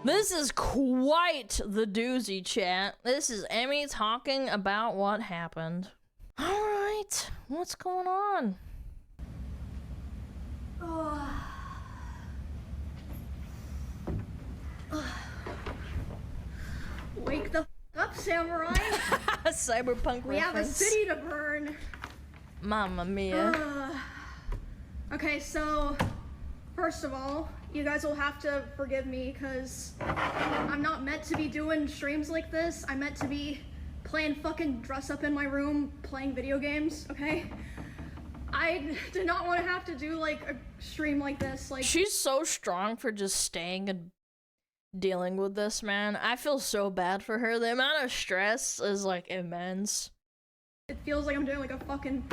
This is quite the doozy, chat. This is Emmy talking about what happened. Alright, what's going on? Wake the f up, samurai! Cyberpunk We have a reference. city to burn! Mamma mia. Okay, so, first of all, you guys will have to forgive me, because I'm not meant to be doing streams like this. I'm meant to be playing fucking dress up in my room, playing video games, okay? I did not want to have to do, like, a stream like this, like— She's so strong for just staying and dealing with this, man. I feel so bad for her. The amount of stress is, like, immense. It feels like I'm doing, like, a fucking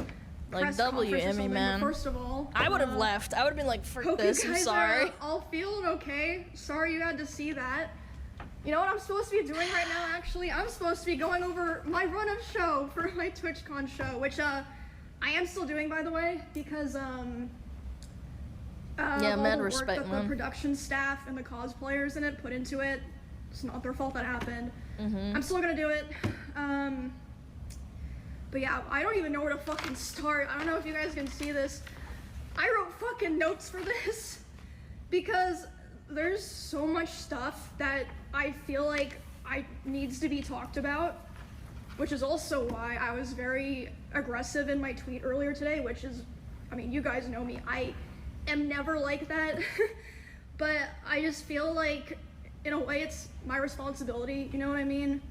Like, press W, conference or Emmy, something, man. but first of all— I would have left. I would have been like, frick hope this, you I'm guys sorry. are all feeling okay. Sorry you had to see that. You know what I'm supposed to be doing right now, actually? I'm supposed to be going over my run-up show for my TwitchCon show, which, I am still doing, by the way, because, yeah, all mad the respect, work that man. the production staff and the cosplayers in it put into it. It's not their fault that happened. I'm still gonna do it. But yeah, I don't even know where to fucking start. I don't know if you guys can see this. I wrote fucking notes for this because there's so much stuff that I feel like needs to be talked about, which is also why I was very aggressive in my tweet earlier today, which is, I mean, you guys know me. I am never like that, but I just feel like, in a way, it's my responsibility, you know what I mean?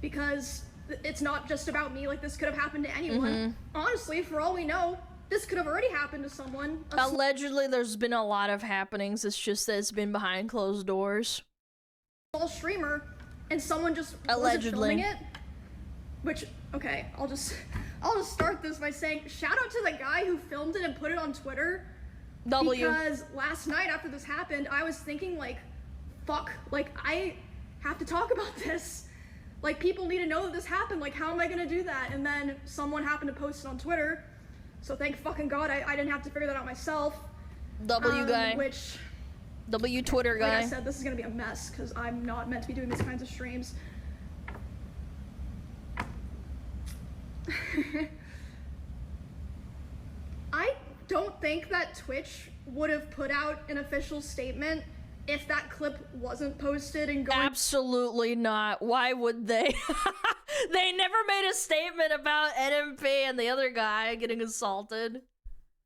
Because it's not just about me, like, this could have happened to anyone. Honestly, for all we know, this could have already happened to someone. Allegedly, there's been a lot of happenings. It's just that it's been behind closed doors. Small streamer, and someone just wasn't filming it. Which, okay, I'll just start this by saying, shout out to the guy who filmed it and put it on Twitter. W. Because last night after this happened, I was thinking, like, fuck, like, I have to talk about this. Like, people need to know that this happened. Like, how am I gonna do that? And then someone happened to post it on Twitter. So thank fucking God I didn't have to figure that out myself. W guy. Which, W Twitter guy. like I said, this is gonna be a mess because I'm not meant to be doing these kinds of streams. I don't think that Twitch would have put out an official statement if that clip wasn't posted and going— Absolutely not. Why would they? They never made a statement about NMP and the other guy getting assaulted.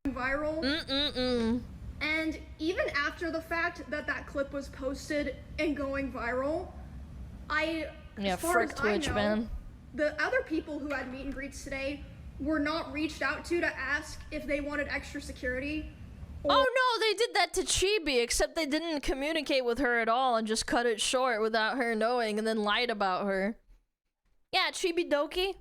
Viral. And even after the fact that that clip was posted and going viral, as far as Twitch, I know, man. the other people who had meet and greets today were not reached out to ask if they wanted extra security. Oh no, they did that to Chibi, except they didn't communicate with her at all and just cut it short without her knowing and then lied about her. Yeah, Chibi Doki.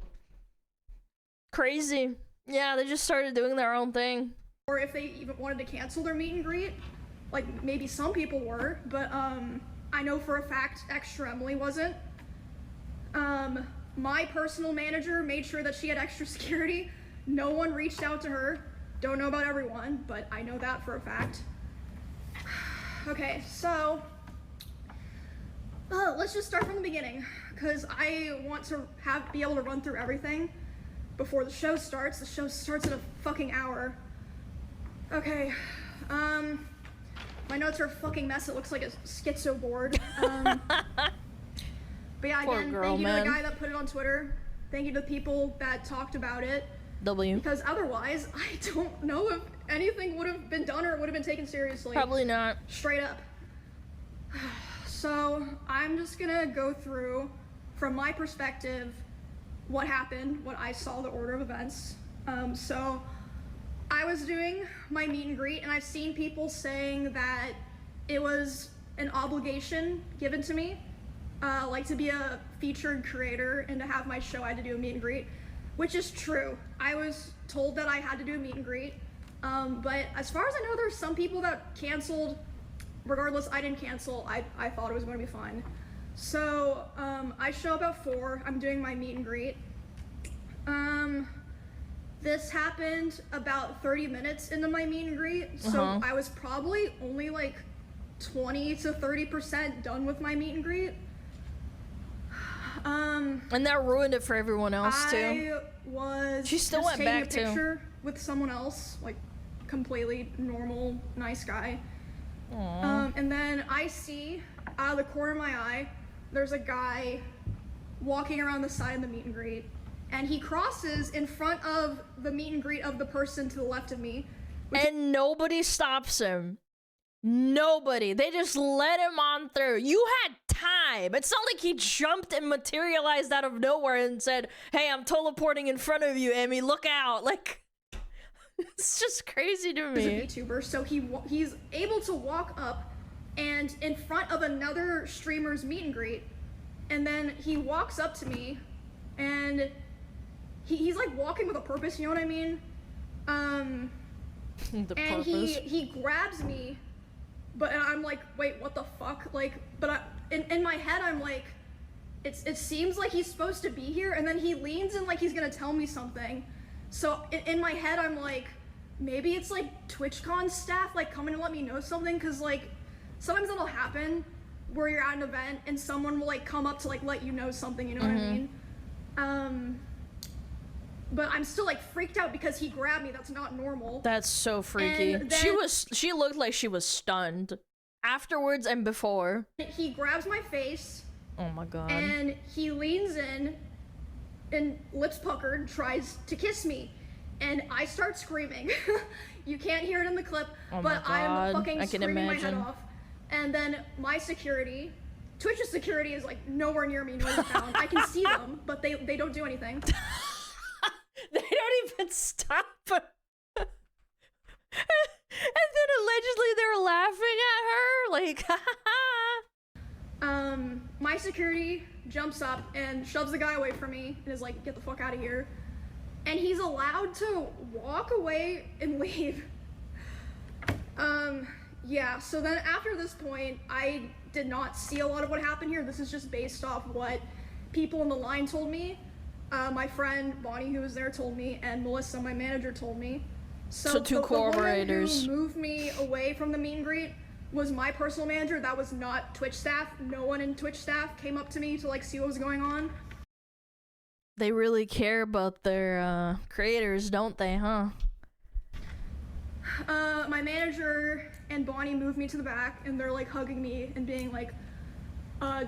Crazy. Yeah, they just started doing their own thing. Or if they even wanted to cancel their meet and greet. Like, maybe some people were, but I know for a fact Extra Emily wasn't. My personal manager made sure that she had extra security. No one reached out to her. Don't know about everyone, but I know that for a fact. Okay, so let's just start from the beginning, because I want to be able to run through everything before the show starts. The show starts in a fucking hour. Okay, my notes are a fucking mess. It looks like a schizo board. But yeah, Poor again, girl, thank you to man. the guy that put it on Twitter. Thank you to the people that talked about it. W. Because otherwise, I don't know if anything would have been done or it would have been taken seriously. Probably not. Straight up. So, I'm just gonna go through, from my perspective, what happened, what I saw, the order of events. So, I was doing my meet and greet, and I've seen people saying that it was an obligation given to me, like to be a featured creator and to have my show, I had to do a meet and greet. Which is true. I was told that I had to do a meet and greet, but as far as I know, there's some people that canceled. Regardless, I didn't cancel. I thought it was going to be fine. So I show up at 4. I'm doing my meet and greet. this happened about 30 minutes into my meet and greet, so I was probably only like 20 to 30% done with my meet and greet. And that ruined it for everyone else too. She still went back taking a picture with someone else, like completely normal, nice guy. And then I see out of the corner of my eye, there's a guy walking around the side of the meet and greet, and he crosses in front of the meet and greet of the person to the left of me. And nobody stops him. Nobody. They just let him on through. You had time. It's not like he jumped and materialized out of nowhere and said, hey, I'm teleporting in front of you, Amy, look out. Like, it's just crazy to me. He's a VTuber, so he's able to walk up and in front of another streamer's meet and greet, and then he walks up to me, and he's like walking with a purpose, you know what I mean? He grabs me, but I'm like, wait, what the fuck? Like, but in my head, I'm like, it seems like he's supposed to be here, and then he leans in like he's gonna tell me something. So in my head, I'm like, maybe it's like TwitchCon staff like coming to let me know something, cause like sometimes it'll happen where you're at an event and someone will like come up to like let you know something, you know what I mean? But I'm still like freaked out because he grabbed me. That's not normal. That's so freaky. And then She looked like she was stunned afterwards and before. He grabs my face. Oh my god. And he leans in and lips puckered tries to kiss me. And I start screaming. You can't hear it in the clip, but I'm fucking screaming my head off. And then my security, Twitch's security is like nowhere near me, nowhere found. I can see them, but they don't do anything. They don't even stop. And then allegedly they're laughing at her, like, my security jumps up and shoves the guy away from me and is like, get the fuck out of here. And he's allowed to walk away and leave. Yeah, so then after this point, I did not see a lot of what happened here. This is just based off what people in the line told me. My friend Bonnie, who was there, told me, and Melissa, my manager, told me. So two corroborators. The woman who moved me away from the meet and greet was my personal manager. That was not Twitch staff. No one in Twitch staff came up to me to like see what was going on. They really care about their creators, don't they, huh? My manager and Bonnie moved me to the back, and they're like hugging me and being like,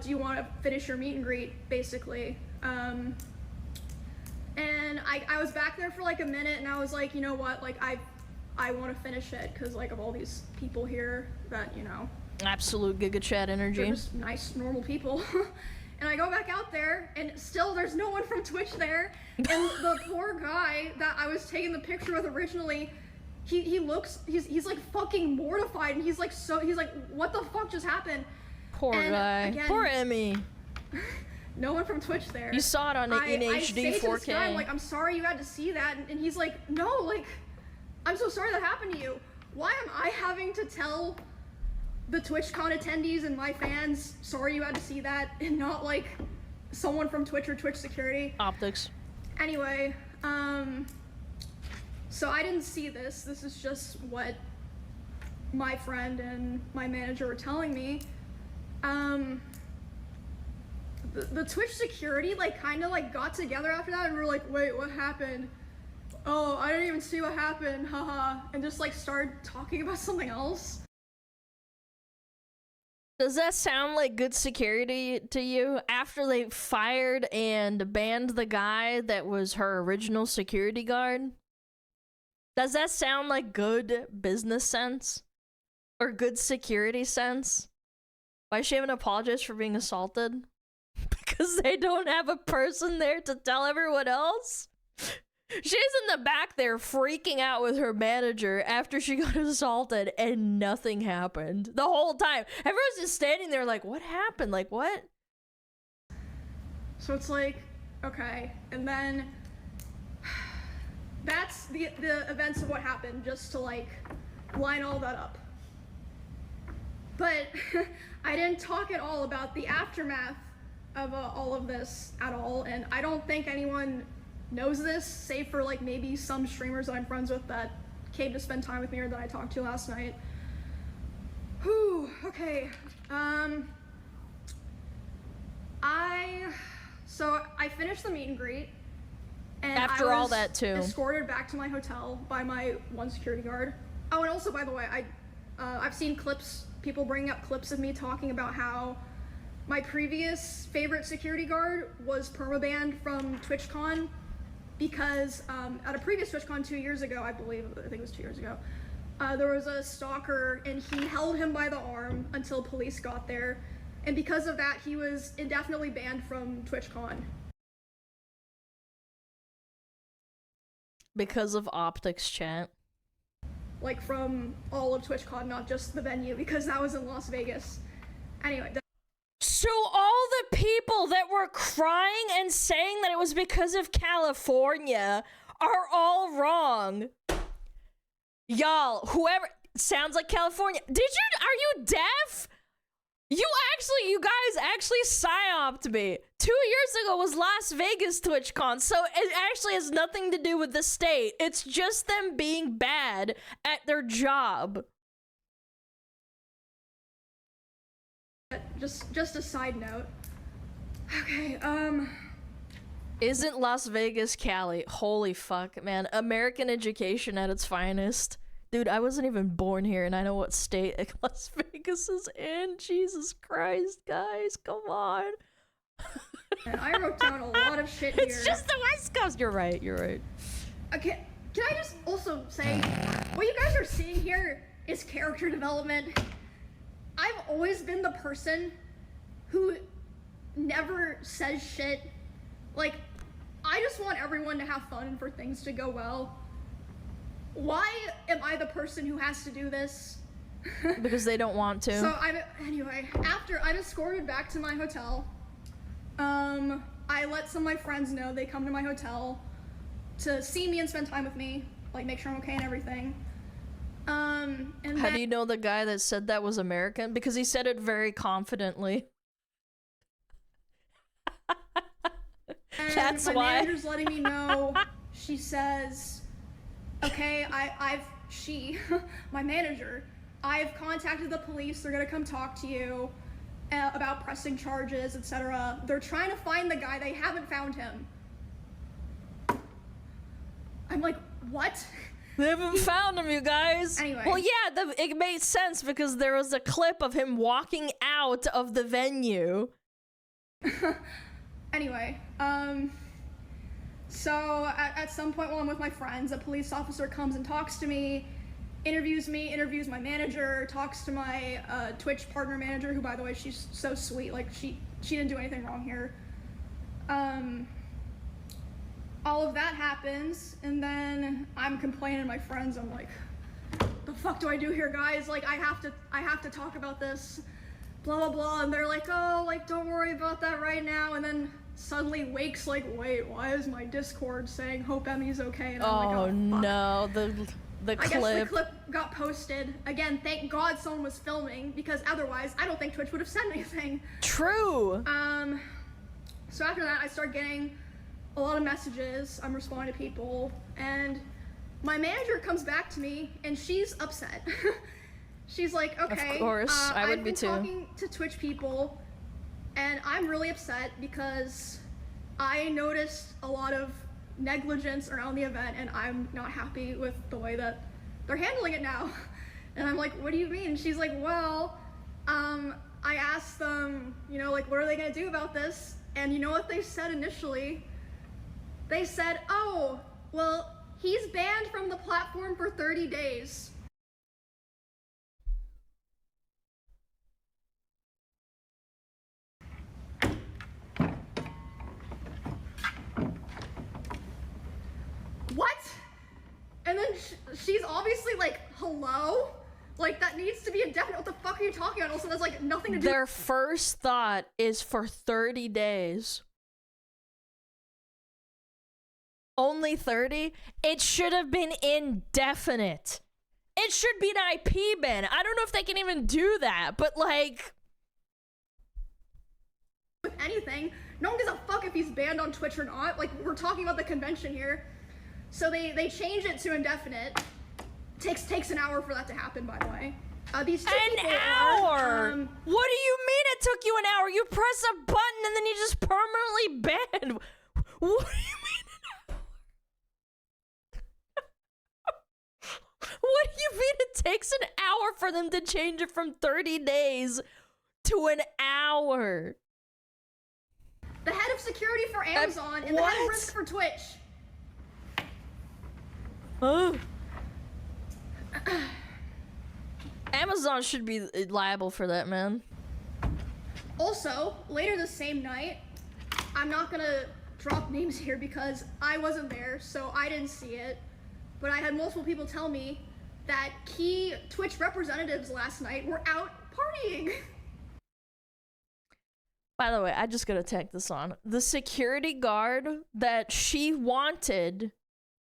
do you want to finish your meet and greet, basically. And I was back there for like a minute, and I was like, you know what, like I want to finish it because like of all these people here that, you know, absolute Giga Chat energy. They're just nice, normal people. And I go back out there, and still there's no one from Twitch there. And the poor guy that I was taking the picture with originally, he's like fucking mortified, and he's like, what the fuck just happened? Poor guy. Again, poor Emmy. No one from Twitch there. You saw it on in HD 4K. I say to this guy, like, I'm sorry you had to see that, and he's like, no, like, I'm so sorry that happened to you. Why am I having to tell the TwitchCon attendees and my fans, sorry you had to see that, and not like someone from Twitch or Twitch security? Optics. Anyway, so I didn't see this. This is just what my friend and my manager were telling me. The Twitch security like kind of like got together after that, and we were like, wait, what happened? Oh, I didn't even see what happened, haha, and just like started talking about something else. Does that sound like good security to you? After they fired and banned the guy that was her original security guard? Does that sound like good business sense? Or good security sense? Why is she having to apologize for being assaulted? Because they don't have a person there to tell everyone else? She's in the back there freaking out with her manager after she got assaulted, and nothing happened the whole time. Everyone's just standing there like, what happened? Like, what? So it's like, okay, and then that's the events of what happened, just to like line all that up. But I didn't talk at all about the aftermath of all of this at all, and I don't think anyone knows this, save for like maybe some streamers that I'm friends with that came to spend time with me or that I talked to last night. Whew, okay. So I finished the meet and greet. And After all that too. Escorted back to my hotel by my one security guard. Oh, and also, by the way, I've seen clips, people bringing up clips of me talking about how my previous favorite security guard was permabanned from TwitchCon because at a previous TwitchCon 2 years ago, I think it was 2 years ago, there was a stalker and he held him by the arm until police got there. And because of that, he was indefinitely banned from TwitchCon. Because of optics, chat. Like from all of TwitchCon, not just the venue, because that was in Las Vegas. Anyway. So all the people that were crying and saying that it was because of California are all wrong. Y'all, whoever sounds like California. Are you deaf? You guys actually psyoped me. 2 years ago was Las Vegas TwitchCon, so it actually has nothing to do with the state. It's just them being bad at their job. Just a side note. Okay, Isn't Las Vegas Cali? Holy fuck, man. American education at its finest. Dude, I wasn't even born here, and I know what state Las Vegas is in. Jesus Christ, guys, come on. And I wrote down a lot of shit here. It's just the West Coast. You're right, you're right. Okay, can I just also say, what you guys are seeing here is character development. I've always been the person who never says shit. Like, I just want everyone to have fun and for things to go well. Why am I the person who has to do this? Because they don't want to. So anyway, after I'm escorted back to my hotel, I let some of my friends know they come to my hotel to see me and spend time with me, like make sure I'm okay and everything. And How do you know the guy that said that was American? Because he said it very confidently. That's my why. manager's letting me know. She says, okay, my manager, I've contacted the police. They're gonna come talk to you about pressing charges, etc. They're trying to find the guy. They haven't found him. I'm like, what? They haven't found him, you guys. Anyway. Well, yeah, it made sense because there was a clip of him walking out of the venue. Anyway, so at some point while I'm with my friends, a police officer comes and talks to me, interviews my manager, talks to my Twitch partner manager, who, by the way, she's so sweet. Like, she didn't do anything wrong here. All of that happens, and then I'm complaining to my friends. I'm like, the fuck do I do here, guys? Like, I have to talk about this, blah blah blah. And they're like, oh, like, don't worry about that right now. And then suddenly Wake's like, wait, why is my Discord saying hope Emmy's okay? And I'm like, oh fuck. No, the clip. I guess the clip got posted. Again, thank God someone was filming, because otherwise I don't think Twitch would have said anything. True. So after that, I start getting a lot of messages. I'm responding to people, and my manager comes back to me, and she's upset. She's like, okay, of course, I would I've be been too. talking to Twitch people, and I'm really upset because I noticed a lot of negligence around the event, and I'm not happy with the way that they're handling it now. And I'm like, what do you mean? She's like, well, I asked them, you know, like, what are they gonna do about this? And you know what they said initially? They said, oh, well, he's banned from the platform for 30 days. What? And then she's obviously like, hello? Like, that needs to be indefinite. What the fuck are you talking about? Also, that's like nothing to do. Their first thought is for 30 days. Only 30? It should have been indefinite. It should be an IP ban. I don't know if they can even do that, but like... With anything, No one gives a fuck if he's banned on Twitch or not. Like, we're talking about the convention here. So they changed it to indefinite. Takes an hour for that to happen, by the way. These two people hour? are, what do you mean it took you an hour? You press a button and then you just permanently banned. What do you mean an hour? What do you mean it takes an hour for them to change it from 30 days to an hour? the head of security for Amazon and the head of risk for Twitch. Amazon should be liable for that, man. Also, later the same night, I'm not gonna drop names here because I wasn't there, so I didn't see it, but I had multiple people tell me that key Twitch representatives last night were out partying. By the way, I just gotta tack this on. The security guard that she wanted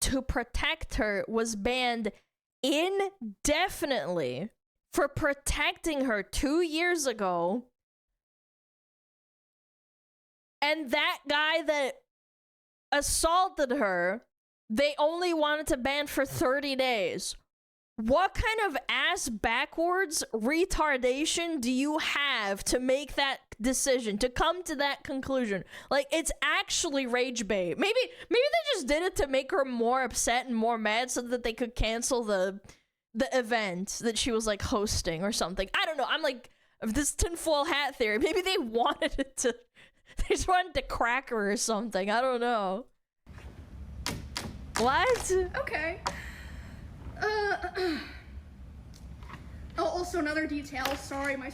to protect her was banned indefinitely for protecting her 2 years ago. And that guy that assaulted her, they only wanted to ban for 30 days. What kind of ass backwards retardation do you have to make that decision, to come to that conclusion? Like, it's actually rage bait. Maybe they just did it to make her more upset and more mad so that they could cancel the event that she was like hosting or something. I don't know. I'm like, this tinfoil hat theory. Maybe they wanted it to, they just wanted to crack her or something. I don't know. What? Okay. Oh, also another detail. Sorry, my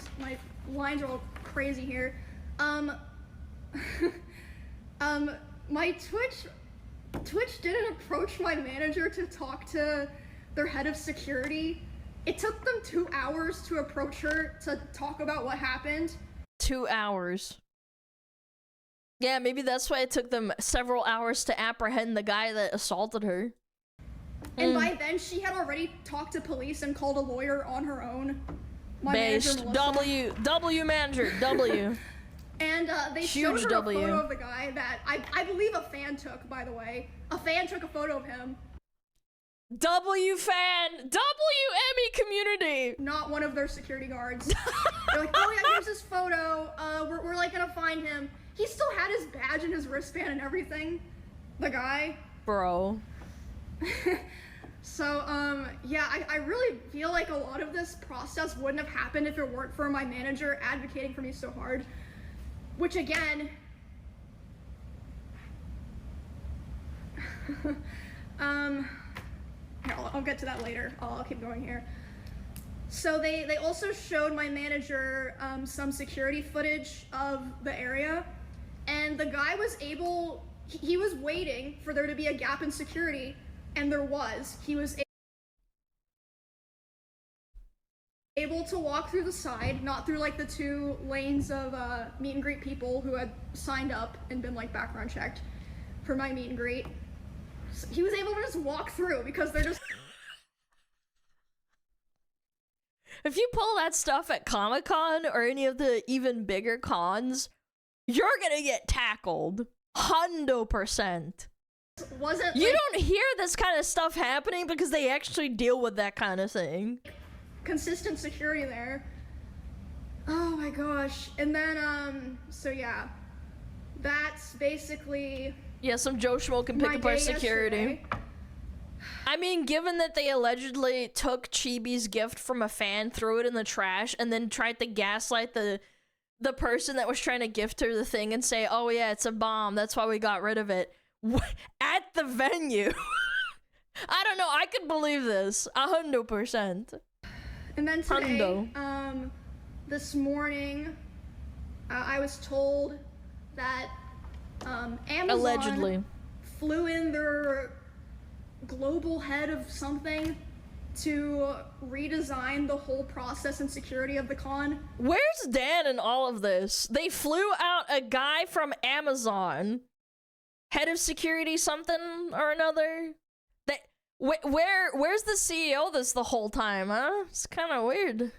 lines are all crazy here. My Twitch didn't approach my manager to talk to their head of security. It took them 2 hours to approach her to talk about what happened. 2 hours. Yeah, maybe that's why it took them several hours to apprehend the guy that assaulted her. And by then, she had already talked to police and called a lawyer on her own. My Based. manager, W manager. W. And they Huge showed her W. a photo of the guy that I believe a fan took, by the way. A fan took a photo of him. W fan. W Emmy community. Not one of their security guards. They're like, oh yeah, here's this photo. We're like gonna find him. He still had his badge and his wristband and everything. The guy. Bro. So, yeah, I really feel like a lot of this process wouldn't have happened if it weren't for my manager advocating for me so hard. Which, again... here, I'll get to that later. I'll keep going here. So they also showed my manager some security footage of the area, and the guy was able... He was waiting for there to be a gap in security, and there was. He was able to walk through the side, not through like the 2 lanes of meet and greet people who had signed up and been like background checked for my meet and greet. So he was able to just walk through because they're just... If you pull that stuff at Comic-Con or any of the even bigger cons, you're gonna get tackled. 100%. Wasn't you like, don't hear this kind of stuff happening because they actually deal with that kind of thing. Consistent security there. Oh my gosh. And then so yeah, that's basically, yeah, some Joe Schmo can pick apart security. Yesterday. I mean, given that they allegedly took Chibi's gift from a fan, threw it in the trash, and then tried to gaslight the person that was trying to gift her the thing and say, oh yeah, it's a bomb, that's why we got rid of it. At the venue. I don't know, I could believe this 100%. And then today, this morning, I was told that Amazon allegedly flew in their global head of something to redesign the whole process and security of the con. Where's Dan in all of this? They flew out a guy from Amazon, head of security something or another. Where's the CEO this the whole time, huh? It's kind of weird.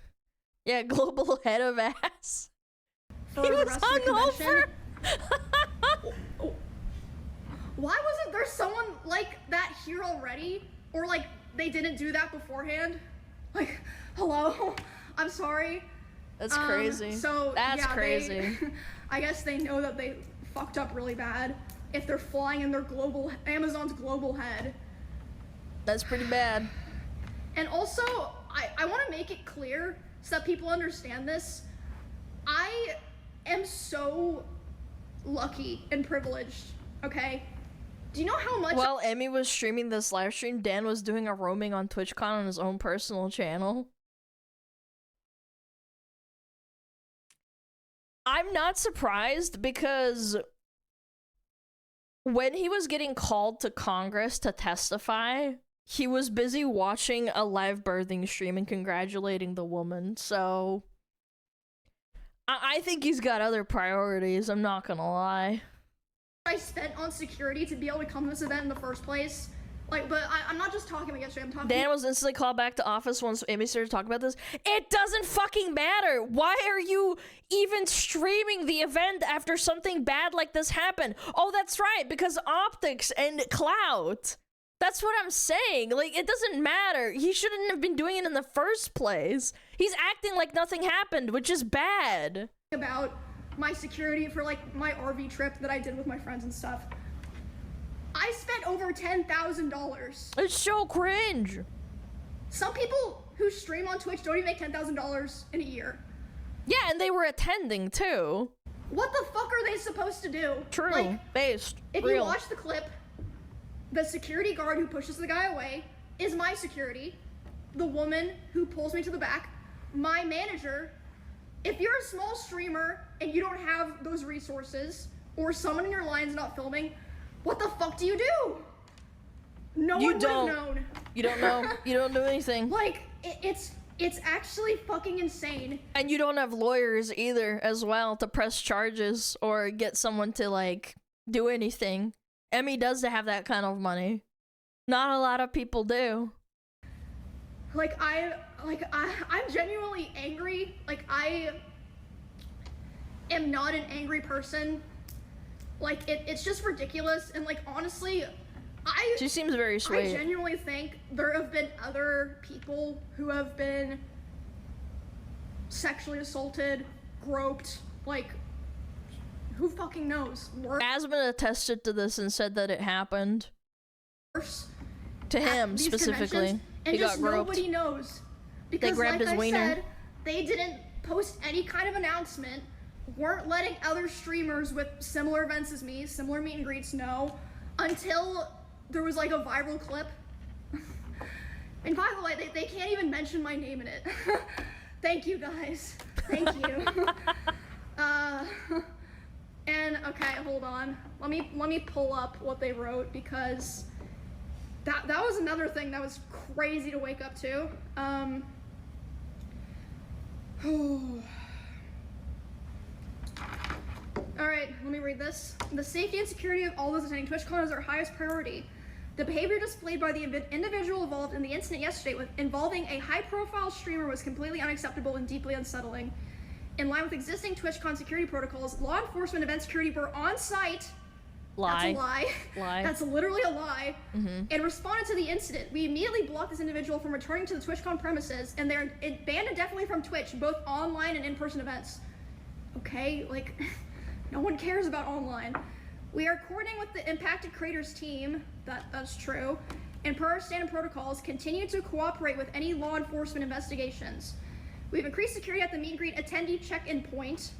Yeah, global head of ass. For the rest of the convention. Why wasn't there someone like that here already? Or like they didn't do that beforehand? Like, hello? I'm sorry. That's crazy. So that's yeah, crazy. I guess they know that they fucked up really bad if they're flying in their Amazon's global head. That's pretty bad. And also, I want to make it clear so that people understand this. I am so lucky and privileged, okay? Do you know how much— While Emmy was streaming this live stream, Dan was doing a roaming on TwitchCon on his own personal channel. I'm not surprised because when he was getting called to Congress to testify, he was busy watching a live birthing stream and congratulating the woman, so I think he's got other priorities, I'm not gonna lie. I spent on security to be able to come to this event in the first place. Like, but I'm not just talking about yesterday, I'm talking— Dan was instantly called back to office once Amy started talking about this. It doesn't fucking matter! Why are you even streaming the event after something bad like this happened? Oh, that's right, because optics and clout. That's what I'm saying. Like, it doesn't matter. He shouldn't have been doing it in the first place. He's acting like nothing happened, which is bad. About my security for like my RV trip that I did with my friends and stuff. I spent over $10,000. It's so cringe. Some people who stream on Twitch don't even make $10,000 in a year. Yeah, and they were attending too. What the fuck are they supposed to do? True. Like, based. If real. you watch the clip, the security guard who pushes the guy away is my security. The woman who pulls me to the back, my manager. If you're a small streamer and you don't have those resources, or someone in your line's not filming, what the fuck do you do? No one would have known. You don't know. You don't do anything. Like, it's actually fucking insane. And you don't have lawyers either, as well, to press charges or get someone to, like, do anything. Emmy does have that kind of money. Not a lot of people do. Like, I'm genuinely angry. Like, I am not an angry person. Like, it's just ridiculous. And, like, honestly, She seems very sweet. I genuinely think there have been other people who have been sexually assaulted, groped, like, who fucking knows? Asmund attested to this and said that it happened. Worse. To him, specifically. And he just got groped. nobody knows. Because, they grabbed like his wiener. said, they didn't post any kind of announcement, weren't letting other streamers with similar events as me, similar meet and greets, know, until there was like a viral clip. And by the way, they can't even mention my name in it. Thank you, guys. Thank you. And okay, hold on. Let me pull up what they wrote, because that was another thing that was crazy to wake up to. Alright, let me read this. The safety and security of all those attending TwitchCon is our highest priority. The behavior displayed by the individual involved in the incident yesterday involving a high-profile streamer was completely unacceptable and deeply unsettling. In line with existing TwitchCon security protocols, law enforcement event security were on site. Lie. That's a lie. Lie. That's literally a lie. Mm-hmm. And responded to the incident. We immediately blocked this individual from returning to the TwitchCon premises, and they're banned indefinitely from Twitch, both online and in-person events. Okay, like, no one cares about online. We are coordinating with the impacted creators team, that's true, and per our standard protocols, continue to cooperate with any law enforcement investigations. We've increased security at the meet and greet attendee check-in point,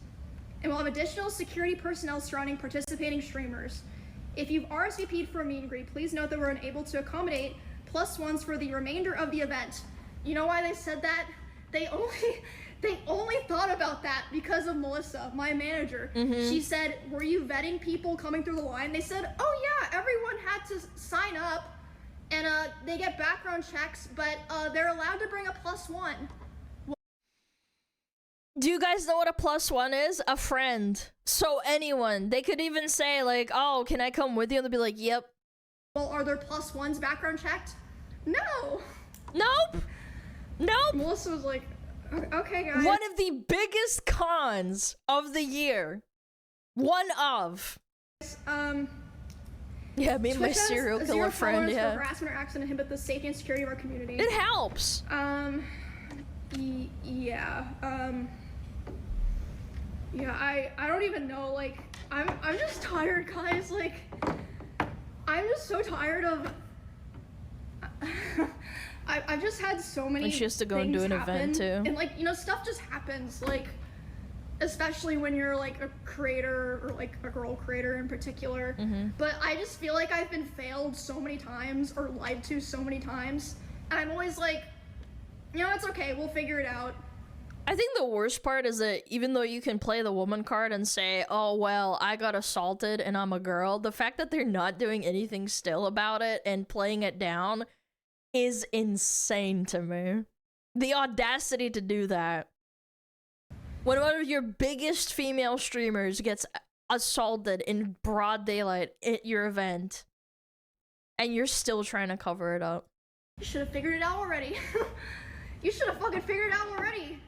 and we'll have additional security personnel surrounding participating streamers. If you've RSVP'd for a meet and greet, please note that we're unable to accommodate +1s for the remainder of the event. You know why they said that? They only thought about that because of Melissa, my manager. Mm-hmm. She said, were you vetting people coming through the line? They said, oh yeah, everyone had to sign up, and they get background checks, but they're allowed to bring a +1. Do you guys know what a +1 is? A friend. So anyone. They could even say, like, oh, can I come with you? And they'll be like, yep. Well, are there +1s background checked? No. Nope. Nope. Melissa was like, okay, guys. One of the biggest cons of the year. One of. Yeah, me and my Twitch has serial a killer zero friend, tolerance yeah. for harassment or acts that inhibit the safety and security of our community. It helps. Yeah. Yeah, I don't even know, like, I'm just tired, guys, like, I'm just so tired of, I've just had so many And she has to go and do an event, too. And, like, you know, stuff just happens, like, especially when you're, like, a creator, or, like, a girl creator in particular. But I just feel like I've been failed so many times, or lied to so many times, and I'm always like, you know, it's okay, we'll figure it out. I think the worst part is that even though you can play the woman card and say, oh, well, I got assaulted and I'm a girl, the fact that they're not doing anything still about it and playing it down is insane to me. The audacity to do that. When one of your biggest female streamers gets assaulted in broad daylight at your event, and you're still trying to cover it up. You should have figured it out already. You should have fucking figured it out already.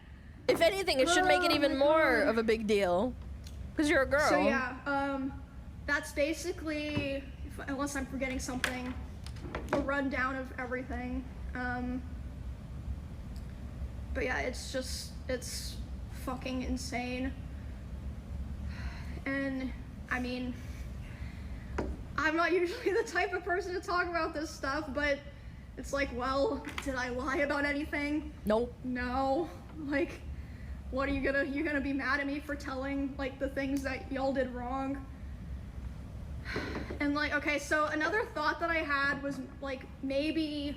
If anything, it should make it even more of a big deal. Because you're a girl. So yeah, that's basically, unless I'm forgetting something, a rundown of everything. But yeah, it's fucking insane. And, I mean, I'm not usually the type of person to talk about this stuff, but it's like, well, did I lie about anything? Nope. No. Like, what are you're gonna be mad at me for telling, like, the things that y'all did wrong? And, like, okay, so another thought that I had was, like, maybe,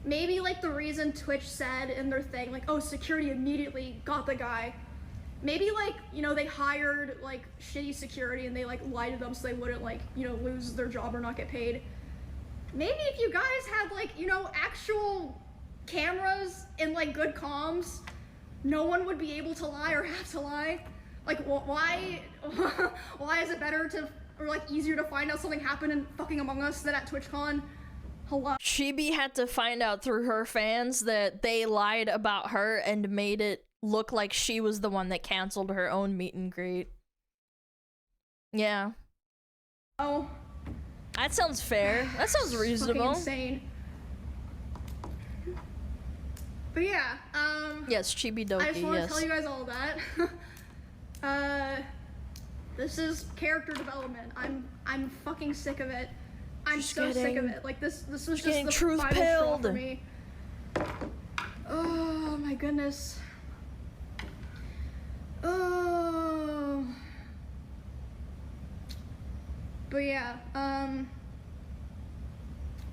like, the reason Twitch said in their thing, like, oh, security immediately got the guy. Maybe, like, you know, they hired, like, shitty security and they, like, lied to them so they wouldn't, like, you know, lose their job or not get paid. Maybe if you guys had, like, you know, actual cameras and, like, good comms, no one would be able to lie or have to lie. Like, why is it better to, or, like, easier to find out something happened in fucking Among Us than at TwitchCon? Hello? Chibi had to find out through her fans that they lied about her and made it look like she was the one that canceled her own meet and greet. Yeah. Oh. That sounds fair. That sounds reasonable. Fucking insane. But yeah, yes, Chibi Doki, I just want yes. to tell you guys all that. This is character development. I'm fucking sick of it. I'm so sick of it. Like, this was just the truth final straw pilled for me. Oh my goodness. Oh. But yeah,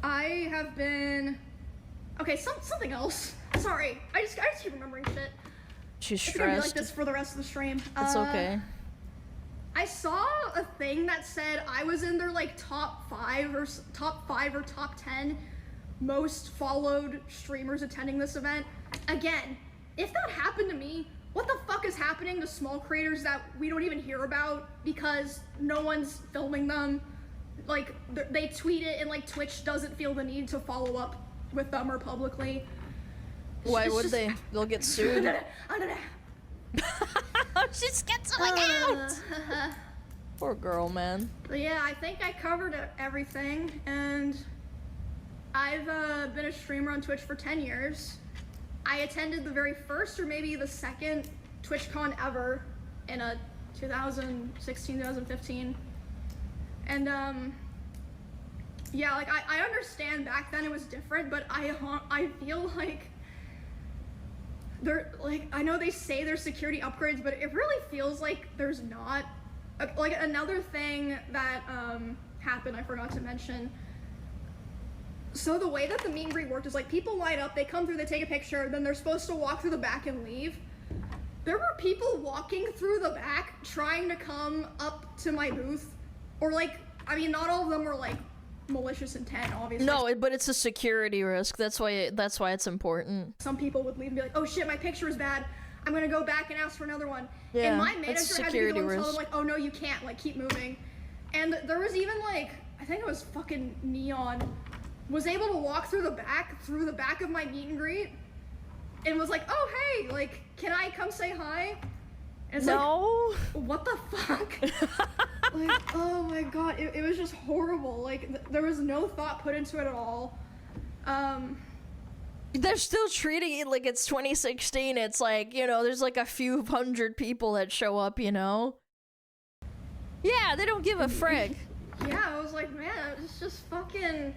I have been, okay, something else. Sorry, I just keep remembering shit. She's It's gonna be like stressed. this for the rest of the stream. It's okay. I saw a thing that said I was in their, like, top 5 or top 10 most followed streamers attending this event. Again, if that happened to me, what the fuck is happening to small creators that we don't even hear about because no one's filming them? Like, they tweet it and, like, Twitch doesn't feel the need to follow up with them or publicly. Why would they? They'll get sued. She's getting out! Poor girl, man. But yeah, I think I covered everything, and I've been a streamer on Twitch for 10 years. I attended the very first or maybe the second TwitchCon ever in 2016, 2015. And yeah, like, I understand back then it was different, but I feel like I know they say there's security upgrades, but it really feels like there's not. Like, another thing that happened, I forgot to mention. So the way that the meet and greet worked is, like, people line up, they come through, they take a picture, then they're supposed to walk through the back and leave. There were people walking through the back trying to come up to my booth, or, like, I mean, not all of them were, like, malicious intent, obviously. No, but it's a security risk. That's why it's important. Some people would leave and be like, oh shit, my picture is bad. I'm gonna go back and ask for another one. Yeah, and my it's manager had to be the one to tell risk. them, like, oh no, you can't, like, keep moving. And there was even, like, I think it was fucking Neon, was able to walk through the back of my meet and greet, and was like, oh hey, like, can I come say hi? And it's no. like, what the fuck? Like, oh my god, it was just horrible. Like, there was no thought put into it at all. They're still treating it like it's 2016. It's like, you know, there's like a few hundred people that show up, you know? Yeah, they don't give a frick. Yeah, I was like, man, it's just fucking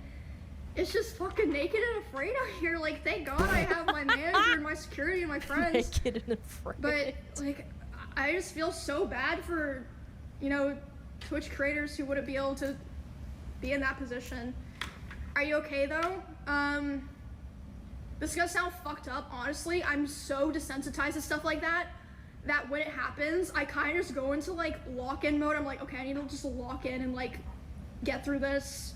naked and afraid out here. Like, thank God I have my manager and my security and my friends. Naked and afraid. But, like, I just feel so bad for, you know, Twitch creators who wouldn't be able to be in that position. Are you okay, though? This is gonna sound fucked up, honestly. I'm so desensitized to stuff like that when it happens, I kind of just go into, like, lock-in mode. I'm like, okay, I need to just lock in and, like, get through this,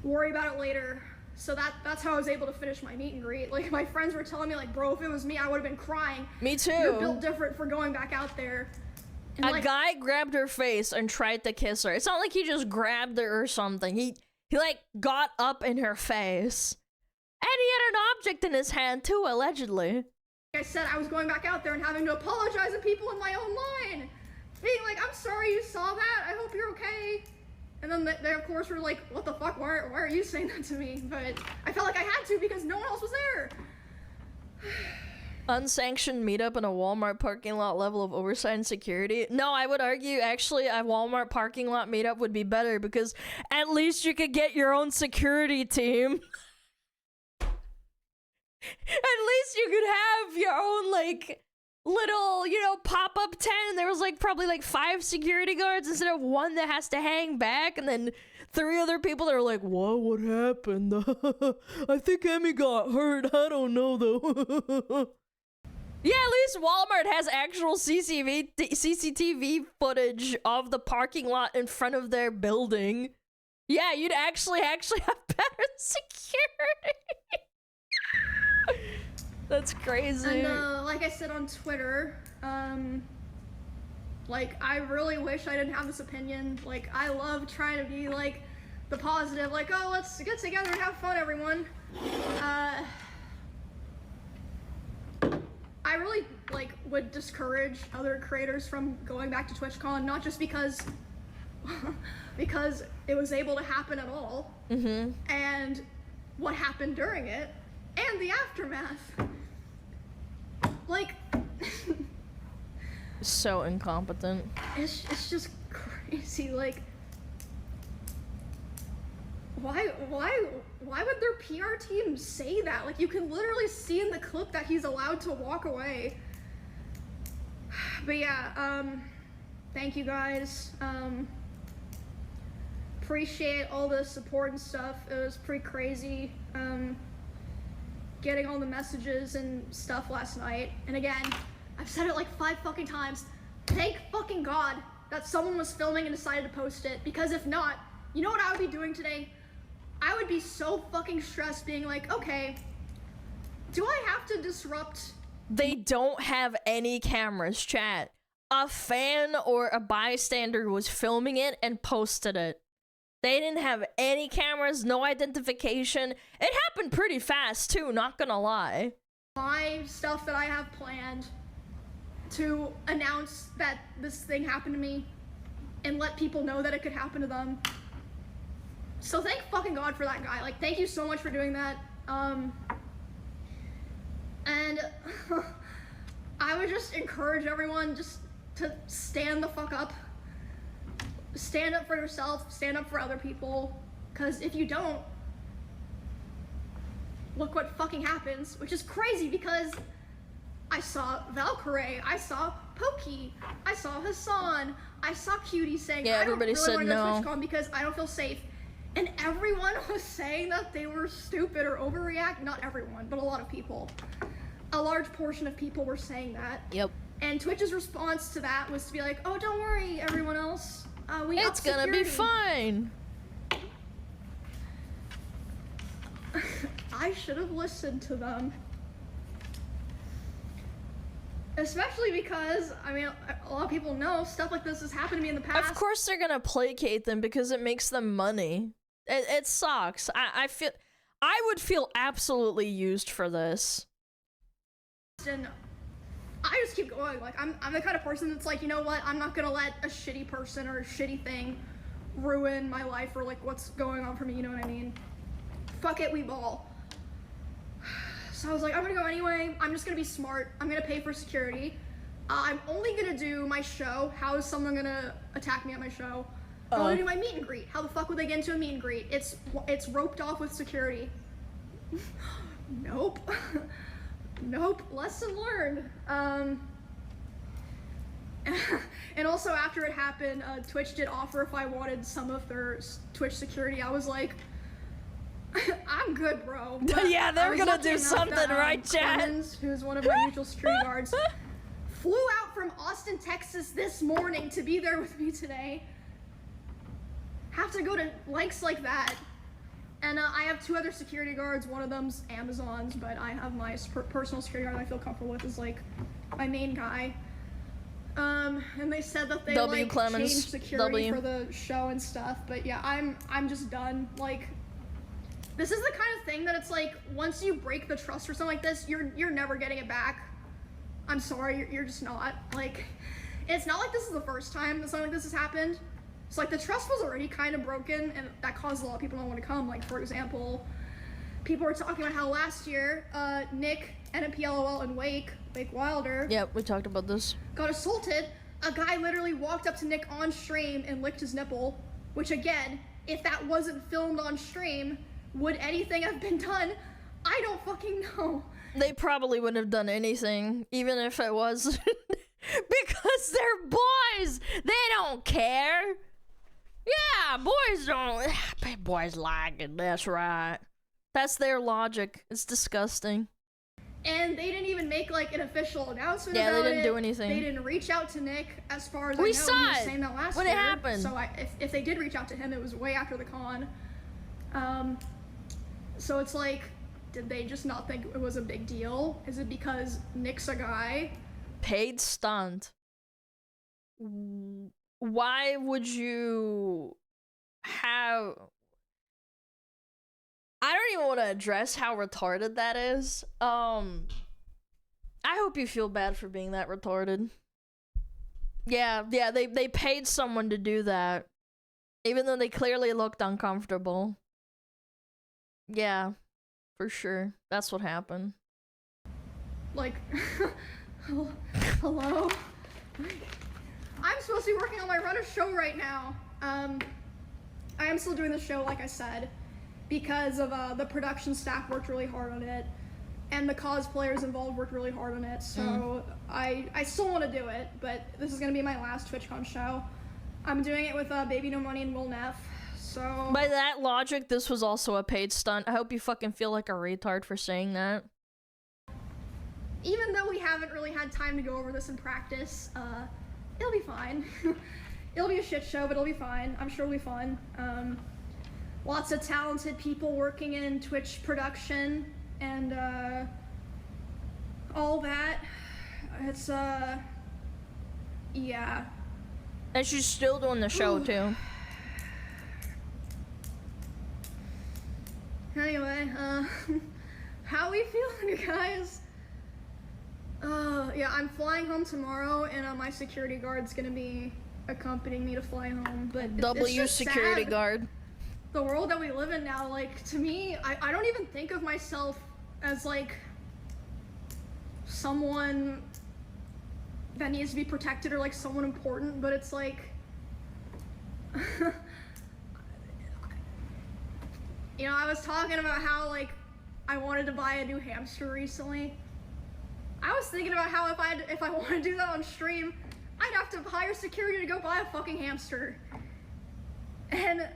worry about it later. So that's how I was able to finish my meet and greet. Like, my friends were telling me, like, bro, if it was me, I would have been crying. Me too. You're built different for going back out there. And, a like, guy grabbed her face and tried to kiss her. It's not like he just grabbed her or something. He like, got up in her face. And he had an object in his hand, too, allegedly. I said, I was going back out there and having to apologize to people in my own line. Being like, I'm sorry you saw that. I hope you're okay. And then they, of course, were like, what the fuck? Why are you saying that to me? But I felt like I had to because no one else was there. Unsanctioned meetup in a Walmart parking lot, level of oversight and security. No, I would argue, actually, a Walmart parking lot meetup would be better because at least you could get your own security team. At least you could have your own, like, little, you know, pop-up tent, and there was, like, probably, like, 5 security guards instead of 1 that has to hang back, and then 3 other people that are like, what happened? I think Emmy got hurt. I don't know, though. Yeah, at least Walmart has actual CCTV footage of the parking lot in front of their building. Yeah, you'd actually have better security. That's crazy. And like I said on Twitter, like, I really wish I didn't have this opinion. Like, I love trying to be like the positive, like, oh, let's get together and have fun, everyone. I really, like, would discourage other creators from going back to TwitchCon, not just because because it was able to happen at all, and what happened during it, and the aftermath. Like, so incompetent. It's just crazy. Like, why would their PR team say that? Like, you can literally see in the clip that he's allowed to walk away. But yeah, thank you guys. Appreciate all the support and stuff. It was pretty crazy. Getting all the messages and stuff last night. And again, I've said it like 5 fucking times. Thank fucking God that someone was filming and decided to post it, because if not, you know what I would be doing today? I would be so fucking stressed being like, okay, do I have to disrupt? They don't have any cameras, chat. A fan or a bystander was filming it and posted it. They didn't have any cameras, no identification. It happened pretty fast too, not gonna lie. My stuff that I have planned to announce that this thing happened to me and let people know that it could happen to them. So thank fucking God for that guy. Like, thank you so much for doing that. And I would just encourage everyone just to stand the fuck up. Stand up for yourself, stand up for other people, because if you don't, look what fucking happens, which is crazy because I saw Valkyrie, I saw Pokey, I saw Hassan, I saw Cutie saying, yeah, I don't everybody really said want to go no. to TwitchCon because I don't feel safe. And everyone was saying that they were stupid or overreact. Not everyone, but a lot of people. A large portion of people were saying that. Yep. And Twitch's response to that was to be like, oh, don't worry, everyone else. It's gonna be fine. I should have listened to them. Especially because, I mean, a lot of people know stuff like this has happened to me in the past. Of course they're gonna placate them because it makes them money. It sucks. I would feel absolutely used for this. And I just keep going. Like, I'm the kind of person that's like, you know what? I'm not gonna let a shitty person or a shitty thing ruin my life or like what's going on for me, you know what I mean? Fuck it, we ball. So I was like, I'm gonna go anyway. I'm just gonna be smart. I'm gonna pay for security. I'm only gonna do my show. How is someone gonna attack me at my show? I'm gonna do my meet and greet. How the fuck would they get into a meet and greet? It's roped off with security. Nope. Nope. Lesson learned. And also after it happened, Twitch did offer if I wanted some of their Twitch security. I was like, I'm good, bro. But yeah, they're gonna do something, that, right, Chad? Clemens, who's one of my mutual security guards, flew out from Austin, Texas this morning to be there with me today. Have to go to lengths like that. And I have 2 other security guards. One of them's Amazon's, but I have my personal security guard I feel comfortable with is like my main guy. And they said that they like changed security for the show and stuff. But yeah, I'm just done. Like, this is the kind of thing that it's like once you break the trust or something like this, you're never getting it back. I'm sorry, you're just not. Like, it's not like this is the first time that something like this has happened. So like the trust was already kind of broken, and that caused a lot of people not want to come. Like, for example, people were talking about how last year, Nick, NMPLOL, and Wake Wilder. Yep, we talked about this. Got assaulted. A guy literally walked up to Nick on stream and licked his nipple, which again, if that wasn't filmed on stream, would anything have been done? I don't fucking know. They probably wouldn't have done anything, even if it was. Because they're boys! They don't care! Yeah, boys don't. Boys like it, that's right. That's their logic. It's disgusting. And they didn't even make like an official announcement about it. Yeah, they didn't do anything. They didn't reach out to Nick, as far as I know. We saw it! He was saying that last when year. it happened. So if they did reach out to him, it was way after the con. So it's like, did they just not think it was a big deal? Is it because Nick's a guy? Paid stunt. Why would you have... I don't even want to address how retarded that is. I hope you feel bad for being that retarded. Yeah, they paid someone to do that. Even though they clearly looked uncomfortable. Yeah, for sure. That's what happened. Like, hello? I'm supposed to be working on my Runner show right now. I am still doing the show, like I said, because of the production staff worked really hard on it, and the cosplayers involved worked really hard on it, so I still want to do it, but this is going to be my last TwitchCon show. I'm doing it with Baby No Money and Will Neff, so... By that logic, this was also a paid stunt. I hope you fucking feel like a retard for saying that. Even though we haven't really had time to go over this in practice, it'll be fine. It'll be a shit show, but it'll be fine. I'm sure it'll be fun. Lots of talented people working in Twitch production and all that. It's yeah. And she's still doing the show too. Anyway, how we feeling, guys? Yeah, I'm flying home tomorrow, and my security guard's gonna be accompanying me to fly home. But W it's security sad. Guard. The world that we live in now, like, to me, I don't even think of myself as like someone that needs to be protected or like someone important, but it's like you know, I was talking about how like I wanted to buy a new hamster recently. I was thinking about how if I want to do that on stream, I'd have to hire security to go buy a fucking hamster. And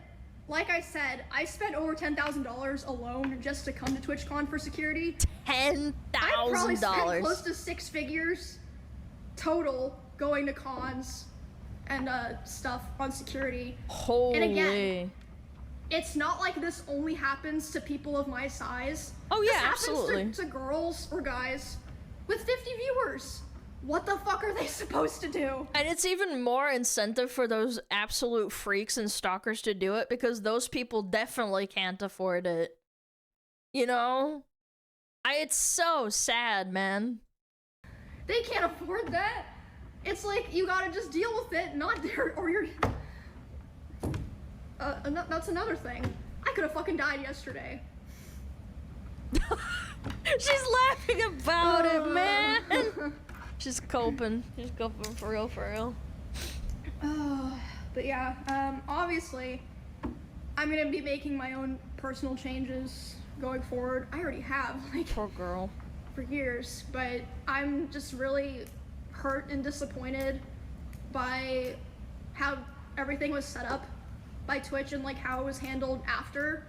like I said, I spent over $10,000 alone just to come to TwitchCon for security. $10,000. I probably spent close to 6 figures total going to cons and stuff on security. Holy. And again, it's not like this only happens to people of my size. Oh yeah, this absolutely. happens to girls or guys with 50 viewers. What the fuck are they supposed to do? And it's even more incentive for those absolute freaks and stalkers to do it, because those people definitely can't afford it. You know? It's so sad, man. They can't afford that. It's like, you gotta just deal with it, not there, or you're... that's another thing. I could've fucking died yesterday. She's laughing about it, man. She's coping. She's coping for real, for real. But yeah, obviously, I'm gonna be making my own personal changes going forward. I already have, like, Poor girl. for years, but I'm just really hurt and disappointed by how everything was set up by Twitch and like how it was handled after.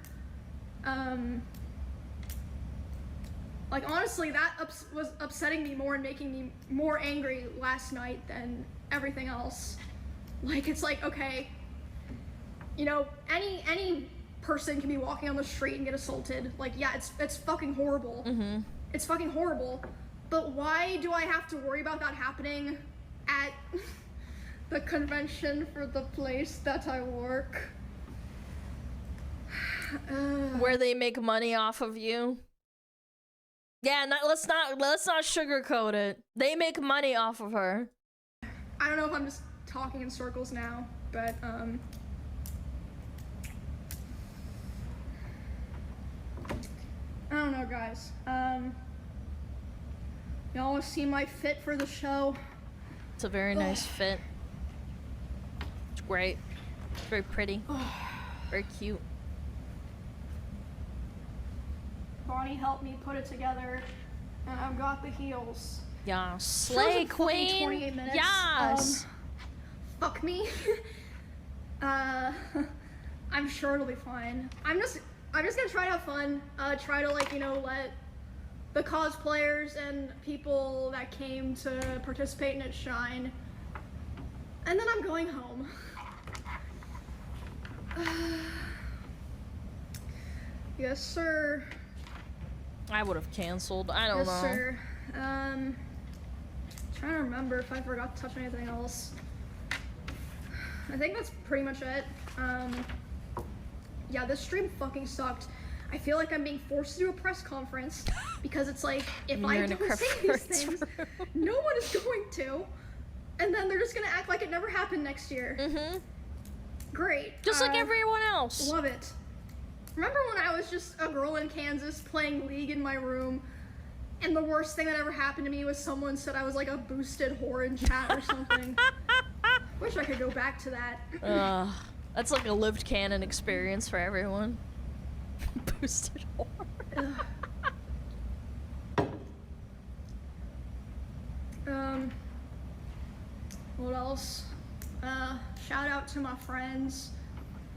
Like honestly, that was upsetting me more and making me more angry last night than everything else. Like, it's like, okay, you know, any person can be walking on the street and get assaulted. Like, yeah, it's fucking horrible. Mm-hmm. It's fucking horrible. But why do I have to worry about that happening at the convention for the place that I work? Where they make money off of you? Yeah, let's not sugarcoat it. They make money off of her. I don't know if I'm just talking in circles now, but I don't know, guys. Y'all wanna see my fit for the show? It's a very nice fit. It's great. It's very pretty. Very cute. Bonnie helped me put it together, and I've got the heels. Yeah, slay queen. 28 minutes. Yes. Fuck me. I'm sure it'll be fine. I'm just gonna try to have fun. Try to, like, you know, let the cosplayers and people that came to participate in it shine. And then I'm going home. Yes, sir. I would have canceled. I don't know. Yes, sir. Trying to remember if I forgot to touch anything else. I think that's pretty much it. Yeah, this stream fucking sucked. I feel like I'm being forced to do a press conference because it's like, if I don't say these things, no one is going to. And then they're just gonna act like it never happened next year. Mm-hmm. Great. Just like everyone else. Love it. Remember when I was just a girl in Kansas playing League in my room, and the worst thing that ever happened to me was someone said I was like a boosted whore in chat or something. Wish I could go back to that. That's like a lived canon experience for everyone. Boosted whore. What else? Shout out to my friends,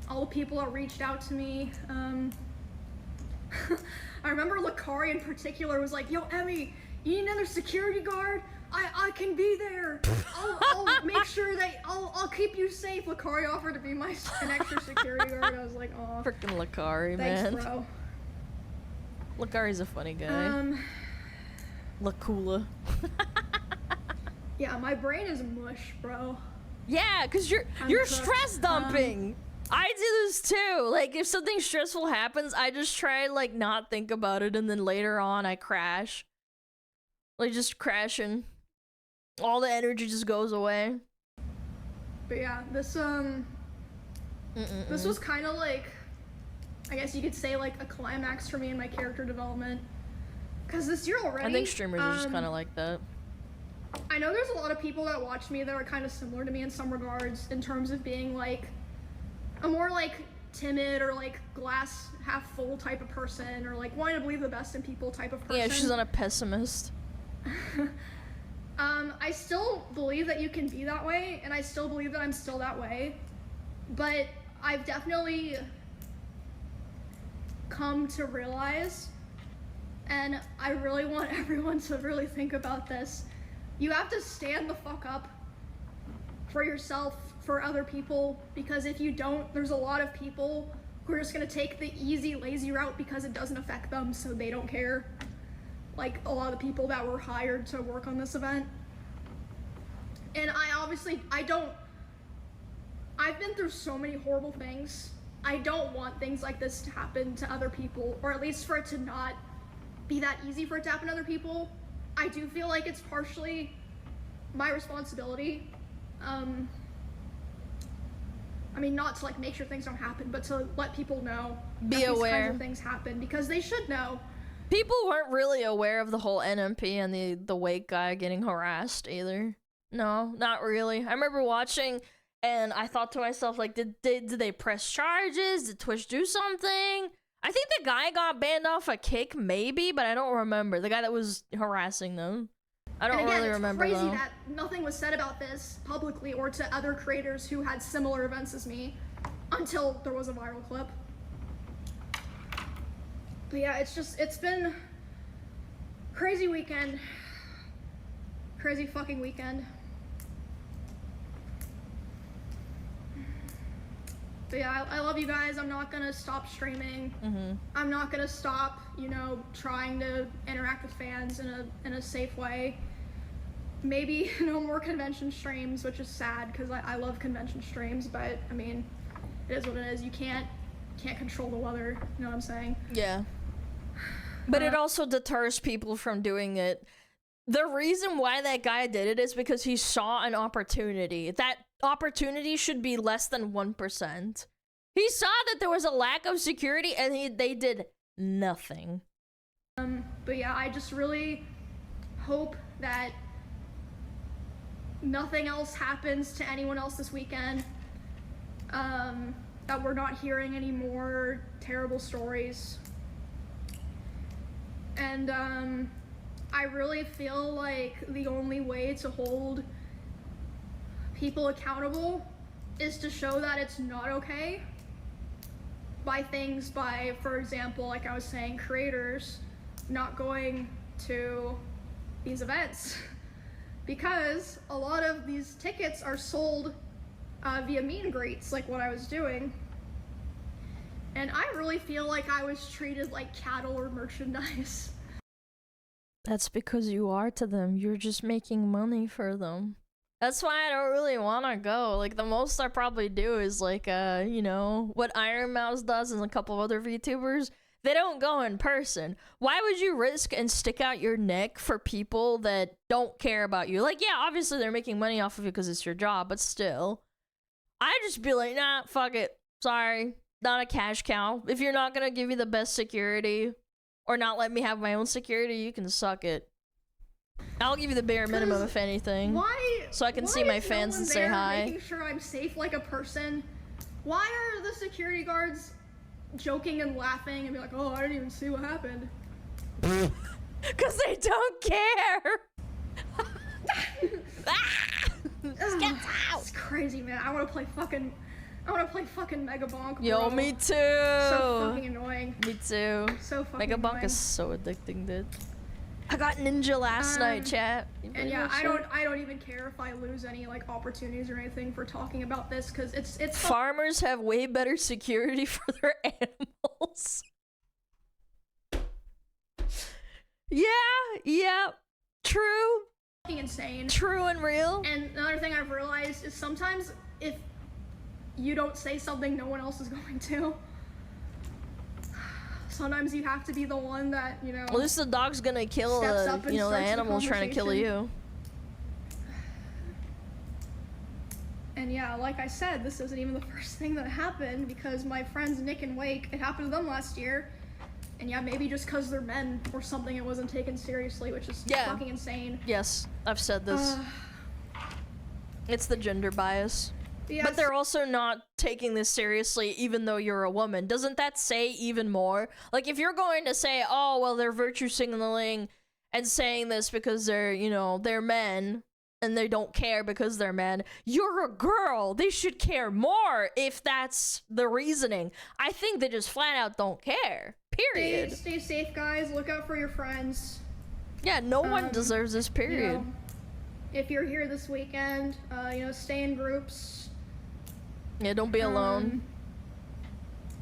all the people that reached out to me. I remember Lakari in particular was like, yo, Emmy, you need another security guard? I can be there. I'll make sure that I'll keep you safe. Lakari offered to be an extra security guard. I was like, aw. Freaking Lakari, man. Thanks, bro. Lakari's a funny guy. Lakula. Yeah, my brain is mush, bro. Yeah, cause you're cooked. stress dumping. I do this too. Like, if something stressful happens, I just try like not think about it, and then later on I crash. Like, just crashing. All the energy just goes away. But yeah, this was kind of like, I guess you could say, like a climax for me in my character development. Cause this year already, I think streamers are just kind of like that. I know there's a lot of people that watch me that are kind of similar to me in some regards, in terms of being like a more like timid or like glass half full type of person, or like wanting to believe the best in people type of person. Yeah, she's not a pessimist. I still believe that you can be that way, and I still believe that I'm still that way, but I've definitely come to realize, and I really want everyone to really think about this, you have to stand the fuck up for yourself, for other people, because if you don't, there's a lot of people who are just gonna take the easy, lazy route because it doesn't affect them, so they don't care. Like a lot of the people that were hired to work on this event. And I've been through so many horrible things. I don't want things like this to happen to other people, or at least for it to not be that easy for it to happen to other people. I do feel like it's partially my responsibility. I mean, not to like make sure things don't happen, but to let people know Be that aware. these kinds of things happen, because they should know. People weren't really aware of the whole NMP and the Wake guy getting harassed either. No, not really. I remember watching and I thought to myself, like, did they press charges? Did Twitch do something? I think the guy got banned off a kick, maybe, but I don't remember. The guy that was harassing them. I don't really remember. It's crazy though. that nothing was said about this publicly or to other creators who had similar events as me until there was a viral clip. But yeah, it's been crazy weekend. Crazy fucking weekend. But yeah, I love you guys. I'm not gonna stop streaming. I'm not gonna stop, you know, trying to interact with fans in a safe way. Maybe no more convention streams, which is sad because I love convention streams, but I mean, it is what it is. You can't control the weather, you know what I'm saying? Yeah. But it also deters people from doing it. The reason why that guy did it is because he saw an opportunity. That opportunity should be less than 1%. He saw that there was a lack of security and they did nothing. But yeah, I just really hope that nothing else happens to anyone else this weekend. That we're not hearing any more terrible stories. And I really feel like the only way to hold people accountable is to show that it's not okay by, for example, like I was saying, creators not going to these events. Because a lot of these tickets are sold via meet and greets, like what I was doing. And I really feel like I was treated like cattle or merchandise. That's because you are to them. You're just making money for them. That's why I don't really want to go. Like, the most I probably do is, like, you know, what Iron Mouse does and a couple of other VTubers. They don't go in person. Why would you risk and stick out your neck for people that don't care about you? Like, yeah, obviously they're making money off of you because it's your job, but still. I'd just be like, nah, fuck it. Sorry. Not a cash cow. If you're not gonna give me the best security or not let me have my own security, you can suck it. I'll give you the bare minimum, if anything. Why? So I can see my fans and say hi. Making sure I'm safe like a person. Why are the security guards joking and laughing and be like, oh, I didn't even see what happened? Because they don't care. It's crazy, man. I want to play fucking Mega Bonk. Yo, bro. me too. So fucking annoying. Me too. So fucking Mega Bonk annoying. is so addicting, dude. I got Ninja last night, chat. And yeah, I don't even care if I lose any like opportunities or anything for talking about this, because it's farmers have way better security for their animals. Yeah, true. fucking insane. True and real. And another thing I've realized is sometimes if you don't say something, no one else is going to. Sometimes you have to be the one that, you know. At least the dog's gonna kill the animal trying to kill you. And yeah, like I said, this isn't even the first thing that happened, because my friends Nick and Wake, it happened to them last year. And yeah, maybe just because they're men or something, it wasn't taken seriously, which is fucking insane. Yes, I've said this. It's the gender bias. Yes. But they're also not taking this seriously, even though you're a woman. Doesn't that say even more? Like, if you're going to say, oh, well, they're virtue signaling and saying this because they're, you know, they're men and they don't care because they're men, you're a girl. They should care more if that's the reasoning. I think they just flat out don't care. Period. Stay safe, guys. Look out for your friends. Yeah, no one deserves this, period. You know, if you're here this weekend, you know, stay in groups. Yeah, don't be alone.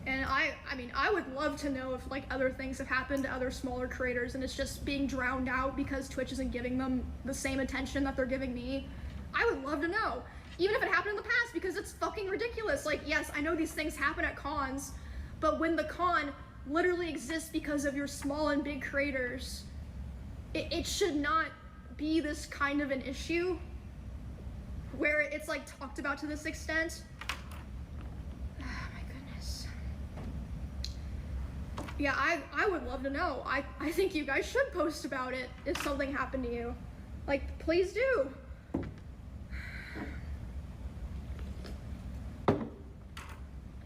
And I mean, I would love to know if like other things have happened to other smaller creators and it's just being drowned out because Twitch isn't giving them the same attention that they're giving me. I would love to know, even if it happened in the past, because it's fucking ridiculous. Like, yes, I know these things happen at cons, but when the con literally exists because of your small and big creators, it should not be this kind of an issue where it's like talked about to this extent. Oh my goodness. Yeah, I would love to know. I think you guys should post about it if something happened to you. Like, please do.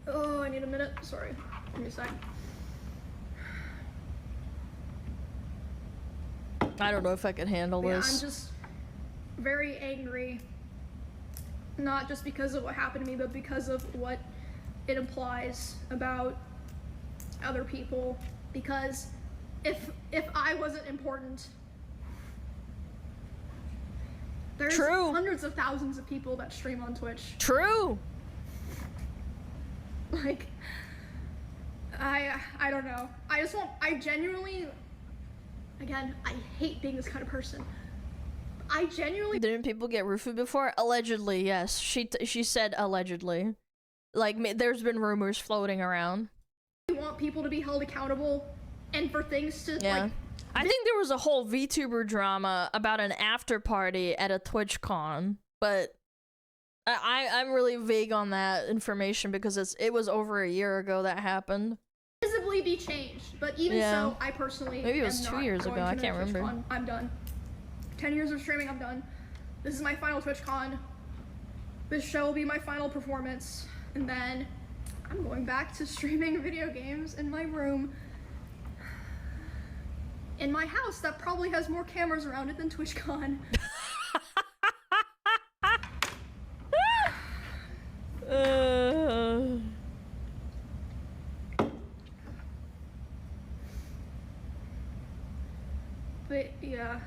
Oh, I need a minute. Sorry. Give me a sec. I don't know if I could handle this. I'm just very angry. Not just because of what happened to me, but because of what it implies about other people. Because if I wasn't important, there's True. hundreds of thousands of people that stream on Twitch. True. Like, I don't know. I genuinely, again, I hate being this kind of person. I genuinely Didn't people get roofied before? Allegedly, yes. She said allegedly. Like, there's been rumors floating around. want people to be held accountable and for things to like. I think there was a whole VTuber drama about an after party at a TwitchCon, but I'm really vague on that information because it was over a year ago that happened. Visibly be changed, but even so, I personally maybe it was am 2 not years going ago. to I can't remember. TwitchCon. I'm done. 10 years of streaming. I'm done. This is my final TwitchCon. This show will be my final performance, and then I'm going back to streaming video games in my room, in my house that probably has more cameras around it than TwitchCon. But yeah,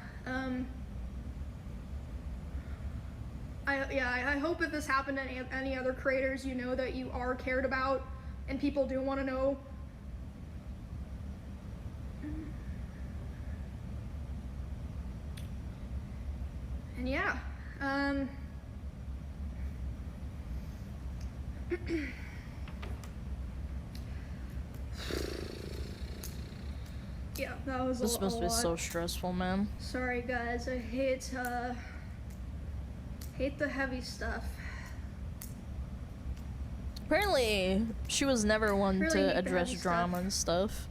I hope if this happened to any other creators, you know that you are cared about, and people do want to know. And yeah, yeah, that was This must a be lot. so stressful, man. Sorry guys, I hate the heavy stuff. Apparently, she was never one Really to hate the address heavy drama stuff. and stuff.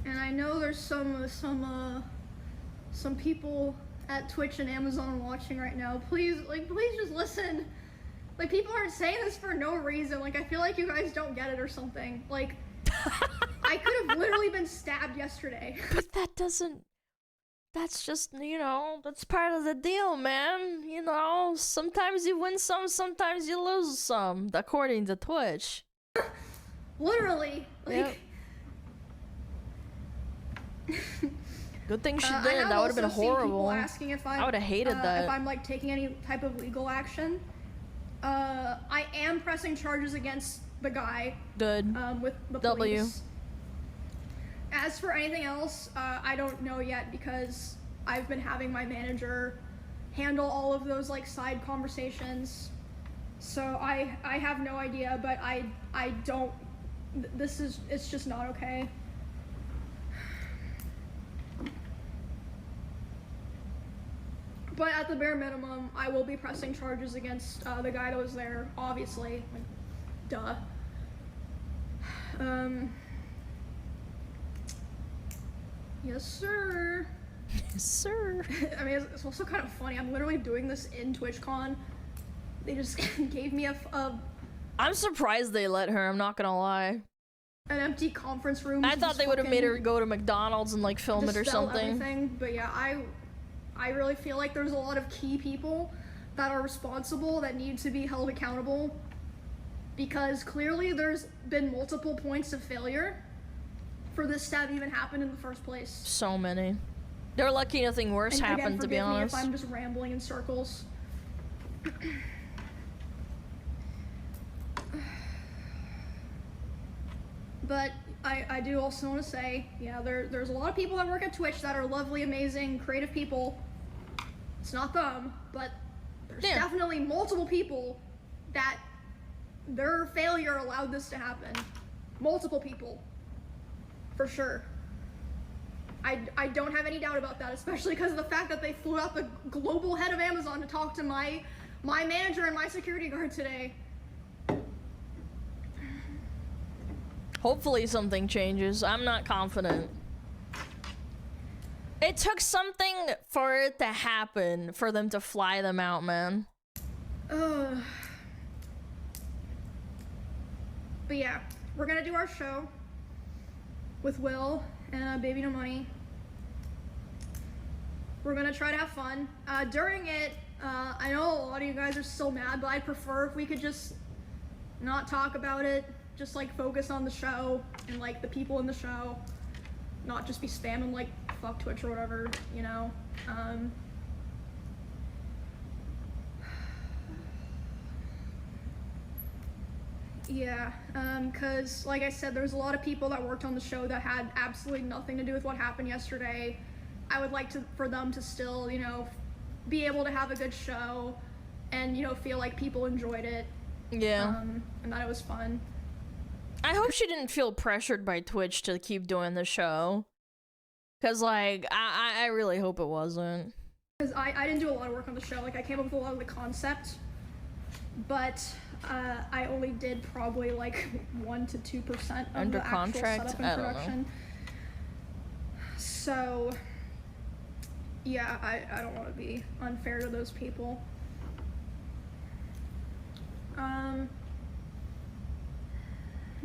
And I know there's some people at Twitch and Amazon watching right now. Please just listen. Like, people aren't saying this for no reason. Like, I feel like you guys don't get it or something. Like, I could have literally been stabbed yesterday. But that's just, that's part of the deal, man. Sometimes you win some, sometimes you lose some, according to Twitch. Literally. Like, Yep. Good thing she I did. have That would have been also seen people horrible. asking if I would have hated that. If I'm like taking any type of legal action. I am pressing charges against the guy. Good. With the W. police. As for anything else, I don't know yet because I've been having my manager handle all of those like side conversations. So I have no idea, but I don't. It's just not okay. But at the bare minimum, I will be pressing charges against the guy that was there, obviously. Like, duh. Yes, sir. Yes, sir. I mean, it's also kind of funny. I'm literally doing this in TwitchCon. They just gave me I'm surprised they let her, I'm not gonna lie. an empty conference room. I to thought just they would have made her fucking go to McDonald's and like film it or dispel something. everything. But yeah, I really feel like there's a lot of key people that are responsible that need to be held accountable, because clearly there's been multiple points of failure for this to have even happened in the first place. So many. They're lucky nothing worse And happened, again, to be forgive me honest. if I'm just rambling in circles. But I do also want to say, yeah, there's a lot of people that work at Twitch that are lovely, amazing, creative people. It's not them, but there's definitely multiple people that their failure allowed this to happen. Multiple people. for sure. I don't have any doubt about that, especially because of the fact that they flew out the global head of Amazon to talk to my manager and my security guard today. Hopefully something changes. I'm not confident. It took something for it to happen for them to fly them out, man. But yeah, we're gonna do our show with Will and Baby No Money. We're gonna try to have fun. During it, I know a lot of you guys are still mad, but I'd prefer if we could just not talk about it. Just like focus on the show and like the people in the show. Not just be spamming like fuck Twitch or whatever, you know? Yeah, cause like I said, there's a lot of people that worked on the show that had absolutely nothing to do with what happened yesterday. I would like for them to still, you know, be able to have a good show and, you know, feel like people enjoyed it. Yeah. And that it was fun. I hope she didn't feel pressured by Twitch to keep doing the show. Cause like, I really hope it wasn't. Cause I didn't do a lot of work on the show. Like I came up with a lot of the concept, but I only did probably like 1 to 2% of Under the actual contract? setup and I don't production. know. So yeah, I don't want to be unfair to those people.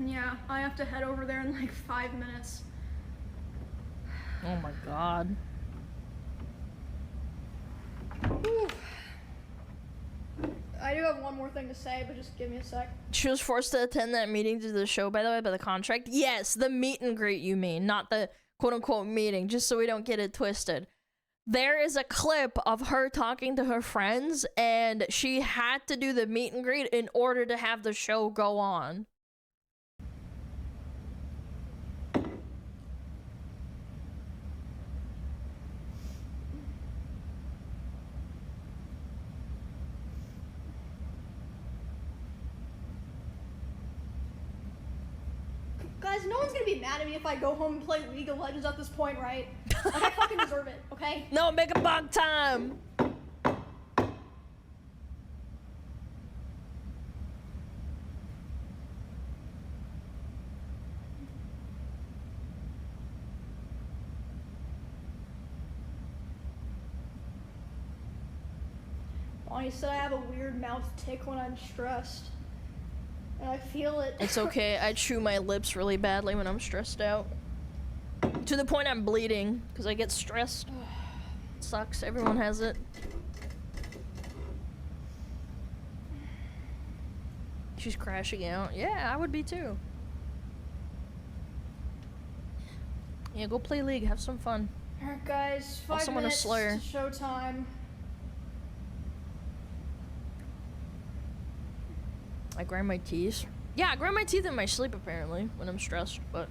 Yeah, I have to head over there in like 5 minutes. Oh my god. Whew. I do have one more thing to say, but just give me a sec. She was forced to attend that meeting to the show, by the way, by the contract. Yes, the meet and greet, you mean, not the quote-unquote meeting, just so we don't get it twisted. There is a clip of her talking to her friends, and she had to do the meet and greet in order to have the show go on. Guys, no one's gonna be mad at me if I go home and play League of Legends at this point, right? Like, I fucking deserve it, okay? No, make a bug time! Bonnie said I have a weird mouth tick when I'm stressed. And I feel it. It's okay, I chew my lips really badly when I'm stressed out. To the point I'm bleeding, because I get stressed. It sucks, everyone has it. She's crashing out. Yeah, I would be too. Yeah, go play League, have some fun. Alright guys, 5 Also want a minutes Slayer. to showtime. I grind my teeth. Yeah, I grind my teeth in my sleep apparently, when I'm stressed, but...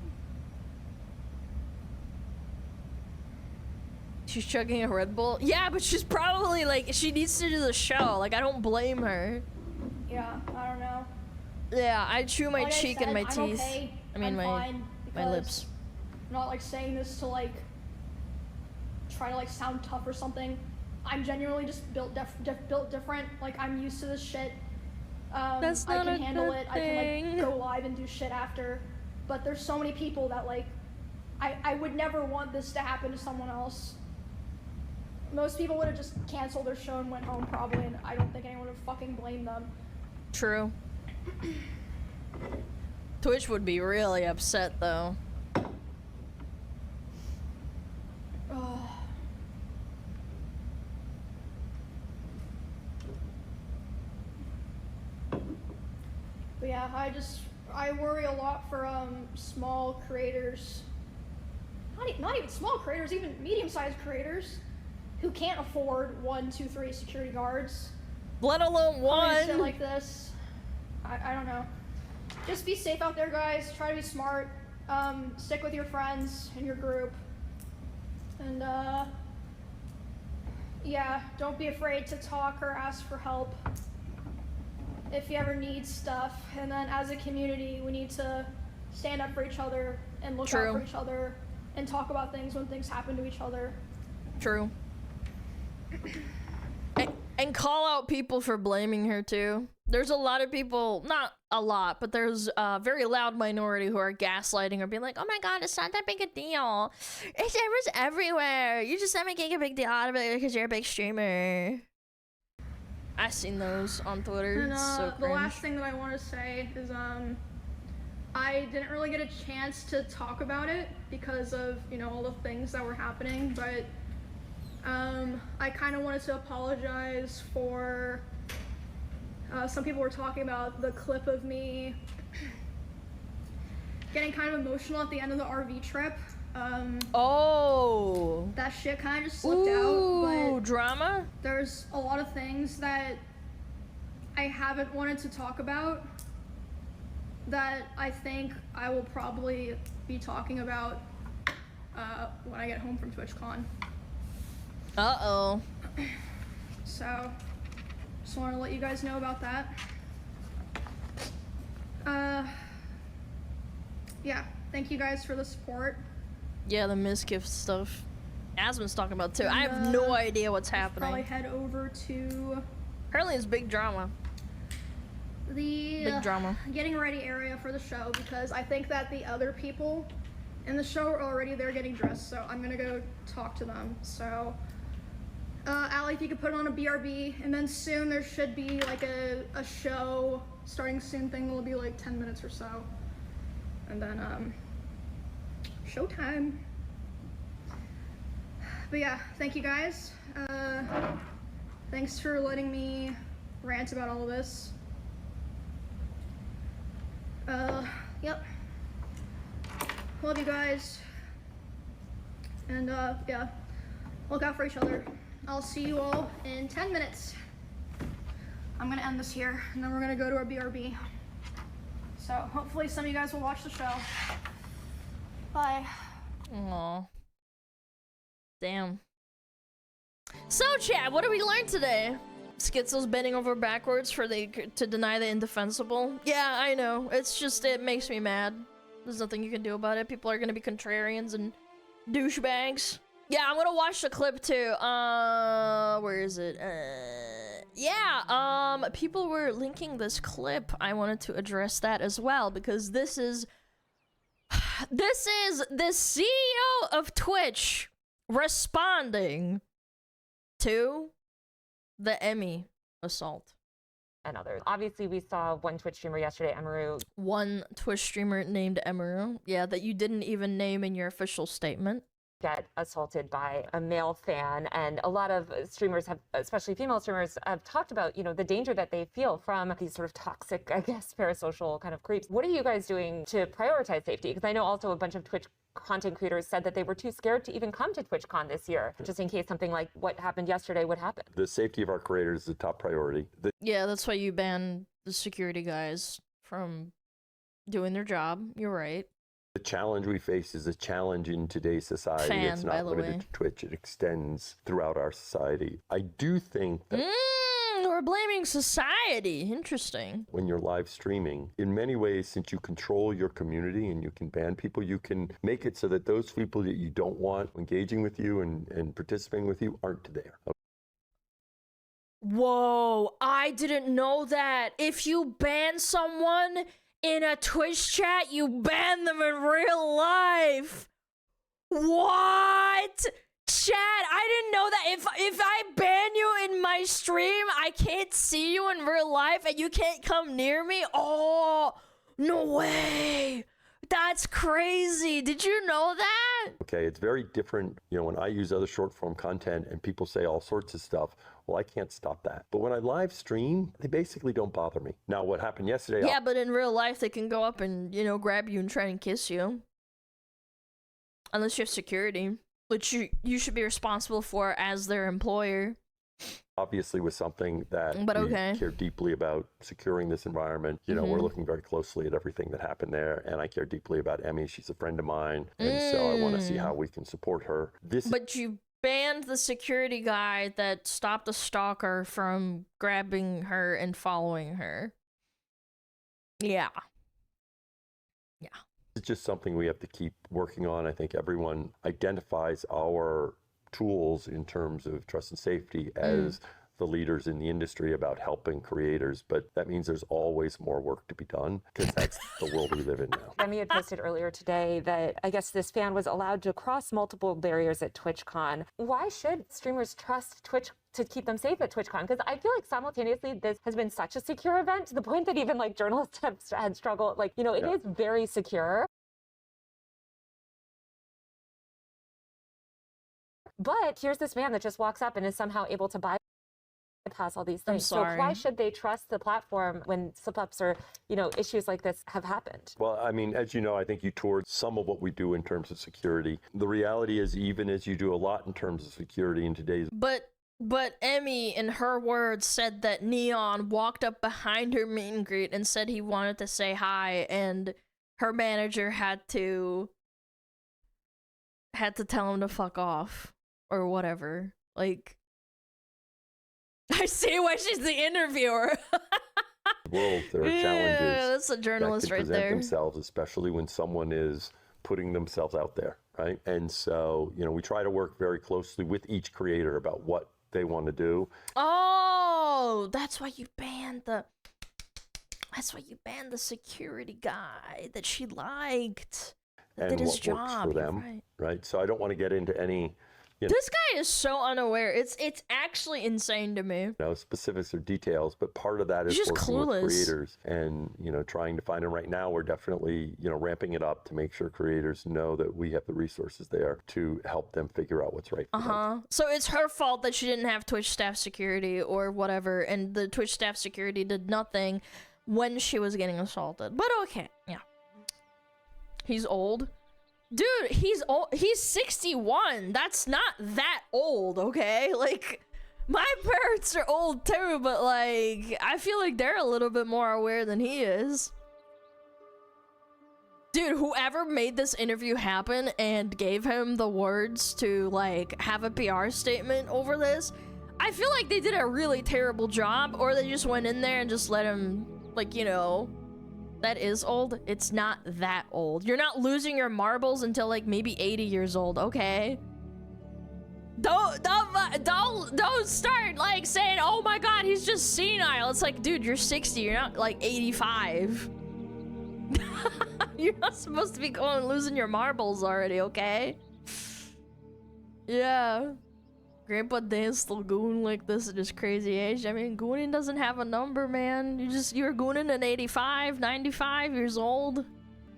She's chugging a Red Bull? Yeah, but she's probably like, she needs to do the show. Like, I don't blame her. Yeah, I don't know. Yeah, I chew my Like cheek I said, and my I'm teeth. okay. I mean, I'm my fine my lips. I'm not like saying this to like try to like sound tough or something. I'm genuinely just built different. Like I'm used to this shit. That's I not can a handle good it. I thing. can like go live and do shit after. But there's so many people that like I would never want this to happen to someone else. Most people would have just canceled their show and went home probably, and I don't think anyone would fucking blame them. True. Twitch would be really upset though. Ugh. But yeah, I worry a lot for small creators. Not even small creators, even medium-sized creators who can't afford 1, 2, 3 security guards. Let alone one. Shit like this. I don't know. Just be safe out there, guys. Try to be smart. Stick with your friends and your group. And yeah, don't be afraid to talk or ask for help if you ever need stuff. And then as a community, we need to stand up for each other and look out for each other and talk about things when things happen to each other. True. And call out people for blaming her too. There's a lot of people, not a lot, but there's a very loud minority who are gaslighting or being like, oh my god, it's not that big a deal. It was everywhere. You're just not making a big deal out of it because you're a big streamer. I've seen those on Twitter. And so the last thing that I want to say is I didn't really get a chance to talk about it because of, you know, all the things that were happening, but I kind of wanted to apologize for some people were talking about the clip of me getting kind of emotional at the end of the RV trip. That shit kind of just slipped out, but drama? There's a lot of things that I haven't wanted to talk about that I think I will probably be talking about when I get home from TwitchCon. Uh-oh. So, just wanted to let you guys know about that. Yeah, thank you guys for the support. Yeah, the misgift stuff. Asmon's talking about too. I have no idea what's happening. Probably head over to... Apparently it's big drama. The big drama. Getting ready area for the show, because I think that the other people in the show are already there getting dressed, so I'm gonna go talk to them. So, Allie, if you could put on a BRB, and then soon there should be like a show starting soon thing that'll be like 10 minutes or so. And then, showtime. But yeah, thank you guys. Thanks for letting me rant about all of this. Yep. Love you guys. And yeah, look out for each other. I'll see you all in 10 minutes. I'm gonna end this here, and then we're gonna go to our BRB. So hopefully some of you guys will watch the show. Bye. Aww. Damn. So, chat, what did we learn today? Schizo's bending over backwards to deny the indefensible. Yeah, I know. It's just, it makes me mad. There's nothing you can do about it. People are gonna be contrarians and douchebags. Yeah, I'm gonna watch the clip too. Where is it? Yeah, people were linking this clip. I wanted to address that as well, because this is the CEO of Twitch responding to the Emmy assault. And others. Obviously, we saw one Twitch streamer yesterday, Emaru. One Twitch streamer named Emaru. Yeah, that you didn't even name in your official statement. Get assaulted by a male fan, and a lot of streamers have, especially female streamers, have talked about, you know, the danger that they feel from these sort of toxic, I guess, parasocial kind of creeps. What are you guys doing to prioritize safety? Because I know also a bunch of Twitch content creators said that they were too scared to even come to TwitchCon this year, just in case something like what happened yesterday would happen. The safety of our creators is the top priority. Yeah, that's why you ban the security guys from doing their job. You're right. The challenge we face is a challenge in today's society. It's not limited to Twitch. It extends throughout our society. I do think that we're blaming society. Interesting. When you're live streaming, in many ways, since you control your community and you can ban people, you can make it so that those people that you don't want engaging with you and participating with you aren't there. Whoa, I didn't know that. If you ban someone in a Twitch chat, you ban them in real life. What? Chat, I didn't know that. If I ban you in my stream, I can't see you in real life and you can't come near me? Oh, no way. That's crazy. Did you know that? Okay, it's very different, you know, when I use other short form content and people say all sorts of stuff, well, I can't stop that. But when I live stream, they basically don't bother me. Now, what happened yesterday... Yeah, but in real life, they can go up and, you know, grab you and try and kiss you. Unless you have security, which you should be responsible for as their employer. Obviously, was something that we care deeply about, securing this environment. You know, we're looking very closely at everything that happened there, and I care deeply about Emmy. She's a friend of mine, and so I want to see how we can support her. But you banned the security guy that stopped a stalker from grabbing her and following her. Yeah. Yeah. is just something we have to keep working on. I think everyone identifies our tools in terms of trust and safety as the leaders in the industry about helping creators, but that means there's always more work to be done because that's the world we live in now. Emmy had posted earlier today that I guess this fan was allowed to cross multiple barriers at TwitchCon. Why should streamers trust Twitch to keep them safe at TwitchCon? Because I feel like simultaneously this has been such a secure event to the point that even like journalists have had struggled. Like, you know, it is very secure. But here's this man that just walks up and is somehow able to bypass all these things. So why should they trust the platform when slip-ups or, you know, issues like this have happened? Well, I mean, as you know, I think you toured some of what we do in terms of security. The reality is, even as you do a lot in terms of security in today's... But Emmy, in her words, said that Neon walked up behind her meet and greet and said he wanted to say hi, and her manager had to tell him to fuck off or whatever. Like, I see why she's the interviewer. World, there are challenges. That's a journalist that can right present there. Themselves, especially when someone is putting themselves out there, right? And so, you know, we try to work very closely with each creator about what they want to do. Oh, that's why you banned the security guy that she liked. That And did his what job. works for them, right? So I don't want to get into any... This guy is so unaware. It's actually insane to me. Specifics or details, but part of that is just working clueless. with creators and, you know, trying to find them. Right now, we're definitely, you know, ramping it up to make sure creators know that we have the resources there to help them figure out what's right for them. So it's her fault that she didn't have Twitch staff security or whatever, and the Twitch staff security did nothing when she was getting assaulted. But okay, yeah. He's old. Dude, he's old. He's 61. That's not that old, okay? Like, my parents are old too, but like, I feel like they're a little bit more aware than he is. Dude, whoever made this interview happen and gave him the words to like have a PR statement over this, I feel like they did a really terrible job, or they just went in there and just let him, like, you know, that is old. It's not that old. You're not losing your marbles until like maybe 80 years old, okay? Don't start like saying, oh my god, he's just senile. It's like, dude, you're 60, you're not like 85. You're not supposed to be going losing your marbles already, okay? Yeah. Grandpa Dan's still gooning like this at his crazy age. I mean, gooning doesn't have a number, man. You're gooning at 85, 95 years old.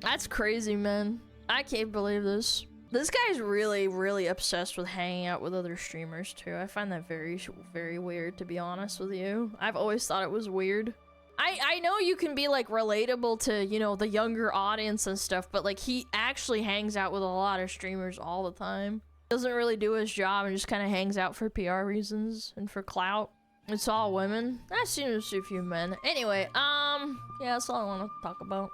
That's crazy, man. I can't believe this. This guy's really, really obsessed with hanging out with other streamers, too. I find that very, very weird, to be honest with you. I've always thought it was weird. I know you can be, like, relatable to, you know, the younger audience and stuff, but, like, he actually hangs out with a lot of streamers all the time. Doesn't really do his job and just kind of hangs out for PR reasons and for clout. It's all women. I've seen a few men. Anyway, yeah, that's all I want to talk about.